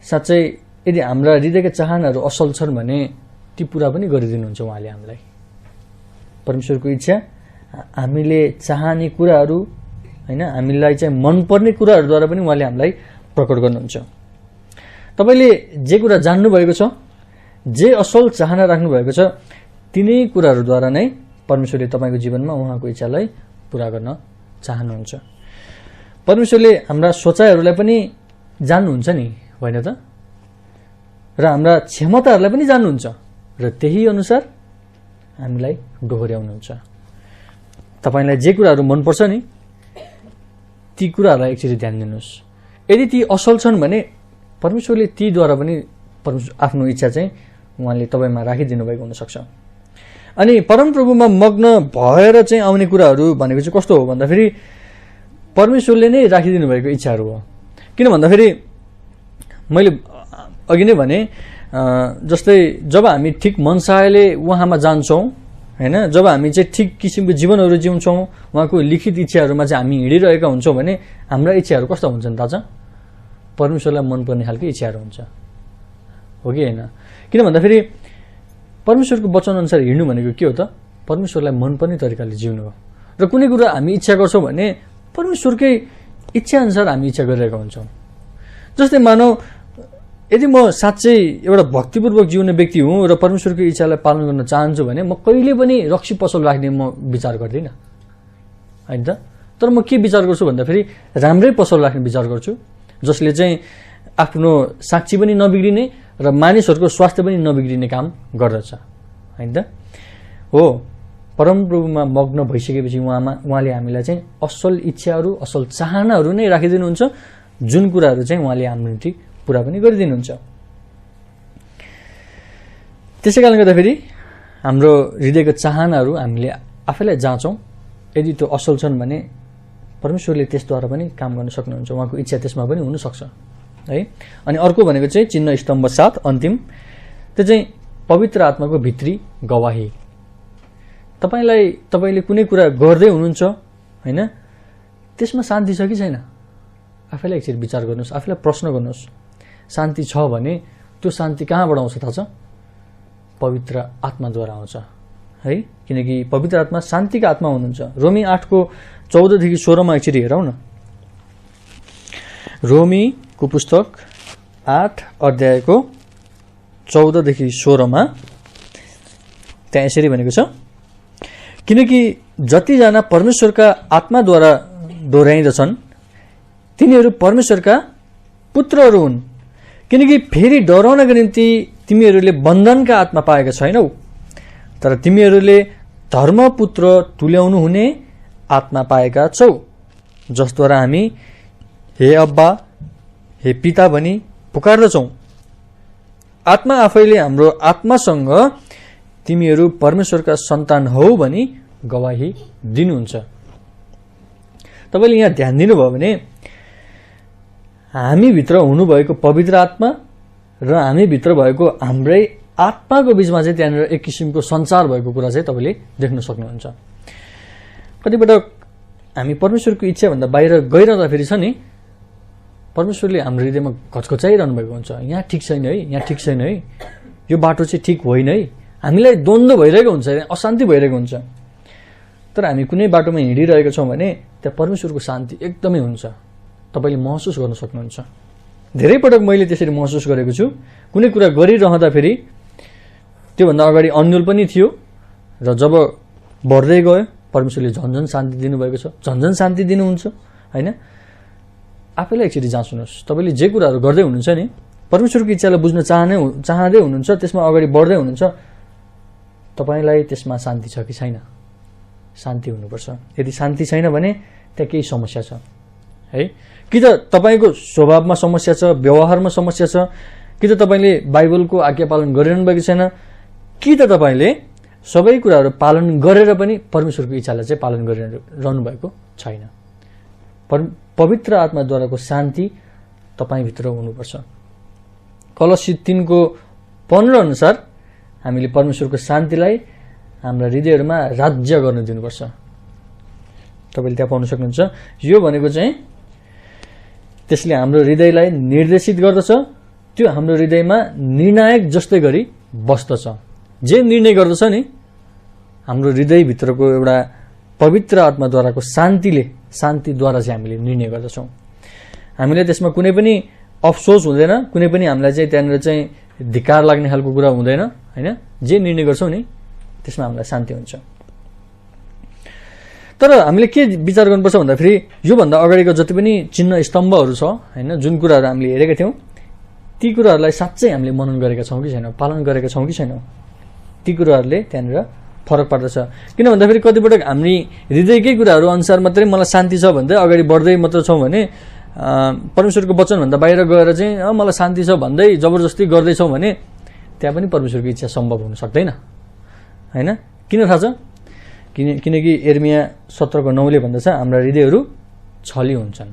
S1: साँच्चै यदि हाम्रा हृदयका चाहनाहरू असल छन् भने ती पुरा पनि गरिदिनुहुन्छ उहाँले हामीलाई। परमेश्वरको इच्छा हामीले चाहने कुराहरू होइन, हामीलाई चाहिँ मनपर्ने कुराहरूद्वारा पनि उहाँले हामीलाई प्रकट गर्नुहुन्छ। तपाईँले जे कुरा जान्नुभएको छ, जे असल चाहना राख्नुभएको छ, तिनै कुराहरूद्वारा नै परमेश्वरले तपाईँको जीवनमा उहाँको इच्छालाई पुरा गर्न चाहनुहुन्छ। परमेश्वरले हाम्रा सोचाइहरूलाई पनि जान्नुहुन्छ नि होइन त, र हाम्रा क्षमताहरूलाई पनि जान्नुहुन्छ र त्यही अनुसार हामीलाई डोहोर्याउनुहुन्छ। तपाईँलाई जे कुराहरू मनपर्छ नि ती कुराहरूलाई एकचोटि ध्यान दिनुहोस्। यदि ती असल छन् भने परमेश्वरले तीद्वारा पनि आफ्नो इच्छा चाहिँ उहाँले तपाईँमा राखिदिनु भएको हुनसक्छ। अनि परमप्रभुमा मग्न भएर चाहिँ आउने कुराहरू भनेको चाहिँ कस्तो हो भन्दाखेरि परमेश्वरले नै राखिदिनु भएको इच्छाहरू हो। किन भन्दाखेरि मैले अघि नै भने जस्तै जब हामी ठिक मनसायले उहाँमा जान्छौँ हैन, जब हामी चाहिँ ठिक किसिमको जीवनहरू जिउँछौँ, उहाँको लिखित इच्छाहरूमा चाहिँ हामी हिँडिरहेका हुन्छौँ भने हाम्रा इच्छाहरू कस्तो हुन्छन् थाहा छ? परमेश्वरलाई मनपर्ने खालको इच्छाहरू हुन्छ, हो कि होइन? किन भन्दाखेरि परमेश्वरको वचनअनुसार हिँड्नु भनेको के हो त? परमेश्वरलाई मनपर्ने तरिकाले जिउनु हो। र कुनै कुरा हामी इच्छा गर्छौँ भने परमेश्वरकै इच्छाअनुसार हामी इच्छा गरिरहेका हुन्छौँ। जस्तै मानौ यदि म साँच्चै एउटा भक्तिपूर्वक जिउने व्यक्ति हुँ र परमेश्वरको इच्छालाई पालन गर्न चाहन्छु भने म कहिले पनि रक्सी पसल राख्ने म विचार गर्दिनँ, होइन त? तर म के विचार गर्छु भन्दाखेरि राम्रै पसल राख्ने विचार गर्छु, जसले चाहिँ आफ्नो साक्षी पनि नबिग्रिने र मानिसहरूको स्वास्थ्य पनि नबिग्रिने काम गर्दछ, होइन त? हो, परमप्रभुमा मग्न भइसकेपछि उहाँले हामीलाई चाहिँ असल इच्छाहरू, असल चाहनाहरू नै राखिदिनुहुन्छ, जुन कुराहरू चाहिँ उहाँले हाम्रो निम्ति पुरा पनि गरिदिनुहुन्छ। त्यसै कारणले गर्दाखेरि हाम्रो हृदयको चाहनाहरू हामीले आफैलाई जाँचौँ। यदि त्यो असल छन् भने परमेश्वरले त्यसद्वारा पनि काम गर्न सक्नुहुन्छ, उहाँको इच्छा त्यसमा पनि हुनसक्छ है। अनि अर्को भनेको चाहिँ चिन्ह स्तम्भ 7 अन्तिम, त्यो चाहिँ पवित्र आत्माको भित्री गवाही। तपाईँले कुनै कुरा गर्दै हुनुहुन्छ होइन, त्यसमा शान्ति छ कि छैन? आफैलाई एकचोटि विचार गर्नुहोस्, आफैलाई प्रश्न गर्नुहोस्। शान्ति छ भने त्यो शान्ति कहाँबाट आउँछ थाहा छ? पवित्र आत्माद्वारा आउँछ है, किनकि पवित्र आत्मा शान्तिका आत्मा हुनुहुन्छ। रोमी 8:14 देखि 16 एकचोटि हेरौँ न। रोमीको पुस्तक 8:14 देखि 16 त्यहाँ यसरी भनेको छ, किनकि जतिजना परमेश्वरका आत्माद्वारा दोहोऱ्याइँदछन् तिनीहरू परमेश्वरका पुत्रहरू हुन्। किनकि फेरि डराउनका निम्ति तिमीहरूले बन्धनका आत्मा पाएका छैनौ, तर तिमीहरूले धर्मपुत्र तुल्याउनु हुने आत्मा पाएका छौ, जसद्वारा हामी हे अब्बा, हे पिता भनी पुकार्दछौँ। आत्मा आफैले हाम्रो आत्मासँग तिमीहरू परमेश्वरका सन्तान हौ भनी गवाही दिनुहुन्छ। तपाईँले यहाँ ध्यान दिनुभयो भने हामीभित्र हुनुभएको पवित्र आत्मा र हामीभित्र भएको हाम्रै आत्माको बिचमा चाहिँ त्यहाँनिर एक किसिमको सञ्चार भएको कुरा चाहिँ तपाईँले देख्न सक्नुहुन्छ। कतिपटक हामी परमेश्वरको इच्छाभन्दा बाहिर गइरहँदाखेरि छ नि, परमेश्वरले हाम्रो हृदयमा घचघचाइरहनु भएको हुन्छ, यहाँ ठिक छैन है, यहाँ ठिक छैन है, यो बाटो चाहिँ ठिक होइन है। हामीलाई द्वन्द्व भइरहेको हुन्छ, अशान्ति भइरहेको हुन्छ। तर हामी कुनै बाटोमा हिँडिरहेका छौँ भने त्यहाँ परमेश्वरको शान्ति एकदमै हुन्छ, तपाईँले महसुस गर्न सक्नुहुन्छ। धेरै पटक मैले त्यसरी महसुस गरेको छु। कुनै कुरा गरिरहँदाखेरि त्योभन्दा अगाडि अन्यल पनि थियो र जब बढ्दै गयो परमेश्वरले झन्झन शान्ति दिनुभएको छ, झन्झन शान्ति दिनुहुन्छ होइन। आफैलाई एकचोटि जाँच्नुहोस्, तपाईँले जे कुराहरू गर्दै हुनुहुन्छ नि, परमेश्वरको इच्छालाई बुझ्न चाहँदै हुनुहुन्छ, त्यसमा अगाडि बढ्दै हुनुहुन्छ, तपाईँलाई त्यसमा शान्ति छ कि छैन? शान्ति हुनुपर्छ। यदि शान्ति छैन भने त्यहाँ केही समस्या छ है। कि त तपाईँको स्वभावमा समस्या छ, व्यवहारमा समस्या छ, कि त तपाईँले बाइबलको आज्ञा पालन गरिरहनु भएको छैन, कि त तपाईँले सबै कुराहरू पालन गरेर पनि परमेश्वरको इच्छालाई चाहिँ पालन गरिरहनु भएको छैन। पवित्र आत्माद्वाराको शान्ति तपाईँभित्र हुनुपर्छ। कलसी 3:15 अनुसार हामीले परमेश्वरको शान्तिलाई हाम्रा हृदयहरूमा राज्य गर्न दिनुपर्छ। तपाईँले त्यहाँ पाउन सक्नुहुन्छ। यो भनेको चाहिँ त्यसले हाम्रो हृदयलाई निर्देशित गर्दछ, त्यो हाम्रो हृदयमा निर्णायक जस्तै गरी बस्दछ। जे निर्णय गर्दछ नि, हाम्रो हृदयभित्रको एउटा पवित्र आत्माद्वाराको शान्तिद्वारा चाहिँ हामीले निर्णय गर्दछौँ। हामीलाई त्यसमा कुनै पनि अफसोस हुँदैन, कुनै पनि हामीलाई चाहिँ त्यहाँनिर चाहिँ धिक्कार लाग्ने खालको कुरा हुँदैन होइन। जे निर्णय गर्छौँ नि त्यसमा हामीलाई शान्ति हुन्छ। तर हामीले के विचार गर्नुपर्छ भन्दाखेरि योभन्दा अगाडिको जति पनि चिन्ह स्तम्भहरू छ होइन, जुन कुराहरू हामीले हेरेका थियौँ, ती कुराहरूलाई साँच्चै हामीले मनन गरेका छौँ कि छैनौँ, पालन गरेका छौँ कि छैनौँ, ती कुराहरूले त्यहाँनिर फरक पर्दछ। किन भन्दाखेरि कतिपटक हामी हृदयकै कुराहरू अनुसार मात्रै मलाई शान्ति छ भन्दै अगाडि बढ्दै मात्र छौँ भने परमेश्वरको वचनभन्दा बाहिर गएर चाहिँ मलाई शान्ति छ भन्दै जबरजस्ती गर्दैछौँ भने त्यहाँ पनि परमेश्वरको इच्छा सम्भव हुन सक्दैन होइन। किन थाहा छ? किनकि यिर्मिया 17:9 भन्दछ हाम्रा हृदयहरू छली हुन्छन्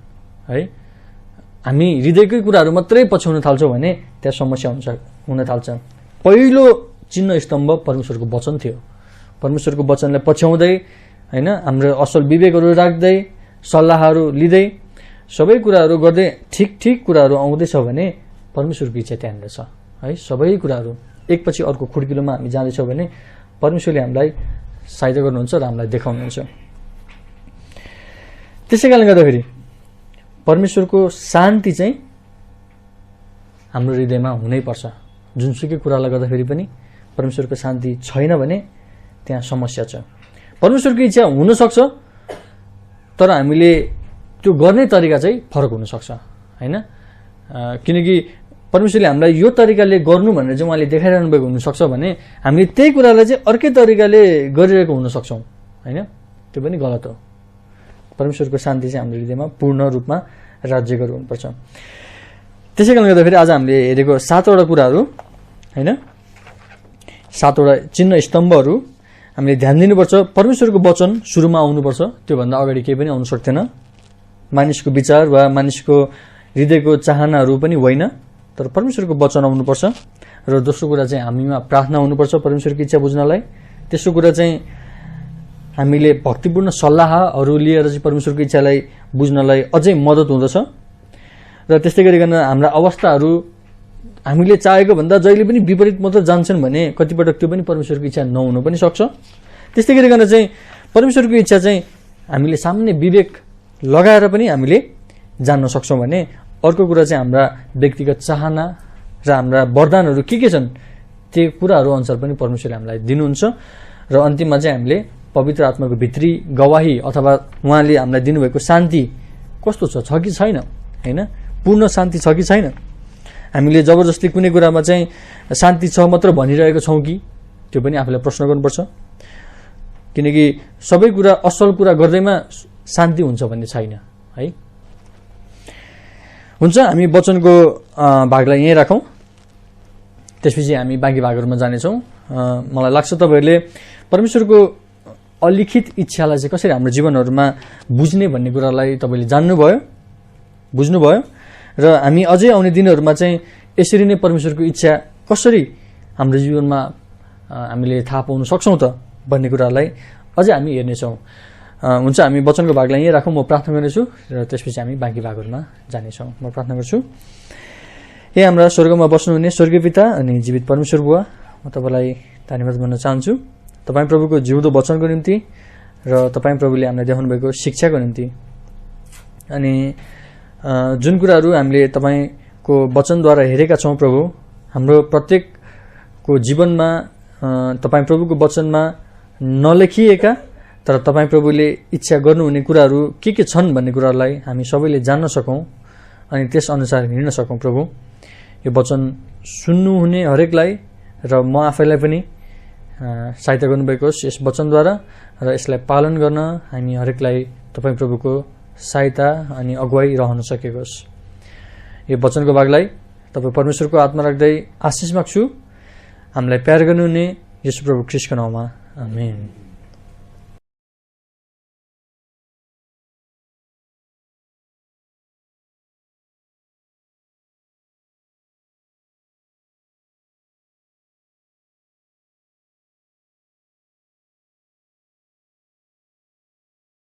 S1: है। हामी हृदयकै कुराहरू मात्रै पछ्याउन थाल्छौँ भने त्यहाँ समस्या हुन थाल्छ। पहिलो चिन्ह स्तम्भ परमेश्वरको वचन थियो। परमेश्वरको वचनलाई पछ्याउँदै होइन हाम्रो असल विवेकहरू राख्दै सल्लाहहरू लिँदै सबै कुराहरू गर्दै ठिक कुराहरू आउँदैछ भने परमेश्वरको इच्छा त्यहाँनिर छ है। सबै कुराहरू एकपछि अर्को खुड्किलोमा हामी जाँदैछौँ भने परमेश्वरले हामीलाई सहायता गर्नुहुन्छ र हामीलाई देखाउनुहुन्छ। त्यसै कारणले गर्दाखेरि परमेश्वरको शान्ति चाहिँ हाम्रो हृदयमा हुनैपर्छ। जुनसुकै कुरालाई गर्दाखेरि पनि परमेश्वरको शान्ति छैन भने त्यहाँ समस्या छ। परमेश्वरको इच्छा हुनसक्छ तर हामीले त्यो गर्ने तरिका चाहिँ फरक हुनसक्छ होइन। किनकि परमेश्वरले हामीलाई यो तरिकाले गर्नु भनेर चाहिँ उहाँले देखाइरहनु भएको हुनसक्छ भने हामीले त्यही कुरालाई चाहिँ अर्कै तरिकाले गरिरहेको हुनसक्छौँ होइन। त्यो पनि गलत हो। परमेश्वरको शान्ति चाहिँ हाम्रो हृदयमा पूर्ण रूपमा राज्य गर्नु हुनुपर्छ। त्यसै कारणले गर्दाखेरि आज हामीले हेरेको 7वटा कुराहरू होइन, 7वटा चिन्ह स्तम्भहरू हामीले ध्यान दिनुपर्छ। परमेश्वरको वचन सुरुमा आउनुपर्छ, त्योभन्दा अगाडि केही पनि आउनु सक्दैन। मानिसको विचार वा मानिसको हृदयको चाहनाहरू पनि होइन, तर परमेश्वरको वचन आउनुपर्छ। र दोस्रो कुरा चाहिँ हामीमा प्रार्थना हुनुपर्छ परमेश्वरको इच्छा बुझ्नलाई। तेस्रो कुरा चाहिँ हामीले भक्तिपूर्ण सल्लाहहरू लिएर चाहिँ परमेश्वरको इच्छालाई बुझ्नलाई अझै मद्दत हुँदछ। र त्यस्तै गरिकन हाम्रा अवस्थाहरू हामीले चाहेको भन्दा जहिले पनि विपरीत मात्र जान्छन् भने कतिपटक त्यो पनि परमेश्वरको इच्छा नहुन पनि सक्छ। त्यस्तै गरिकन चाहिँ परमेश्वरको इच्छा चाहिँ हामीले सामान्य विवेक लगाएर पनि हामीले जान्न सक्छौँ भने अर्को कुरा चाहिँ हाम्रा व्यक्तिगत चाहना र हाम्रा वरदानहरू के छन् त्यो कुराहरू अनुसार पनि परमेश्वरले हामीलाई दिनुहुन्छ। र अन्तिममा चाहिँ हामीले पवित्र आत्माको भित्री गवाही अथवा उहाँले हामीलाई दिनुभएको शान्ति कस्तो छ कि छैन होइन, पूर्ण शान्ति छ कि छैन। हामीले जबरजस्ती कुनै कुरामा चाहिँ शान्ति छ मात्र भनिरहेको छौँ कि त्यो पनि आफूलाई प्रश्न गर्नुपर्छ। किनकि सबै कुरा असल कुरा गर्दैमा शान्ति हुन्छ भन्ने छैन है। हुन्छ, हामी वचनको भागलाई यहीँ राखौँ, त्यसपछि हामी बाँकी भागहरूमा जानेछौँ। मलाई लाग्छ तपाईँहरूले परमेश्वरको अलिखित इच्छालाई चाहिँ कसरी हाम्रो जीवनहरूमा बुझ्ने भन्ने कुरालाई तपाईँले बुझ्नुभयो र हामी अझै आउने दिनहरूमा चाहिँ यसरी नै परमेश्वरको इच्छा कसरी हाम्रो जीवनमा हामीले थाहा पाउन सक्छौँ त भन्ने कुरालाई अझै हामी हेर्नेछौँ। हुन्छ, हामी वचनको भागलाई यहीँ राखौँ। म प्रार्थना गर्नेछु र त्यसपछि हामी बाँकी भागहरूमा जानेछौँ। म प्रार्थना गर्छु। ए हाम्रा स्वर्गमा बस्नुहुने स्वर्गीय पिता अनि जीवित परमेश्वर बुवा, म तपाईँलाई धन्यवाद भन्न चाहन्छु तपाईँ प्रभुको जिउँदो वचनको निम्ति र तपाईँ प्रभुले हामीलाई देखाउनु भएको शिक्षाको निम्ति। अनि जुन कुराहरू हामीले तपाईँको वचनद्वारा हेरेका छौँ प्रभु, हाम्रो प्रत्येकको जीवनमा तपाईँ प्रभुको वचनमा नलेखिएका तर तपाईँ प्रभुले इच्छा गर्नुहुने कुराहरू के छन् भन्ने कुरालाई हामी सबैले जान्न सकौँ अनि त्यस अनुसार हिँड्न सकौँ। प्रभु, यो वचन सुन्नुहुने हरेकलाई र म आफैलाई पनि सहायता गर्नुभएको होस् यस वचनद्वारा र यसलाई पालन गर्न हामी हरेकलाई तपाईँ प्रभुको सहायता अनि अगुवाई रहन सकेको होस्। यो वचनको भागलाई तपाईँ परमेश्वरको आत्मा राख्दै आशिष माग्छु। हामीलाई प्यार गर्नुहुने येशू प्रभु ख्रीष्टको नाममा आमेन।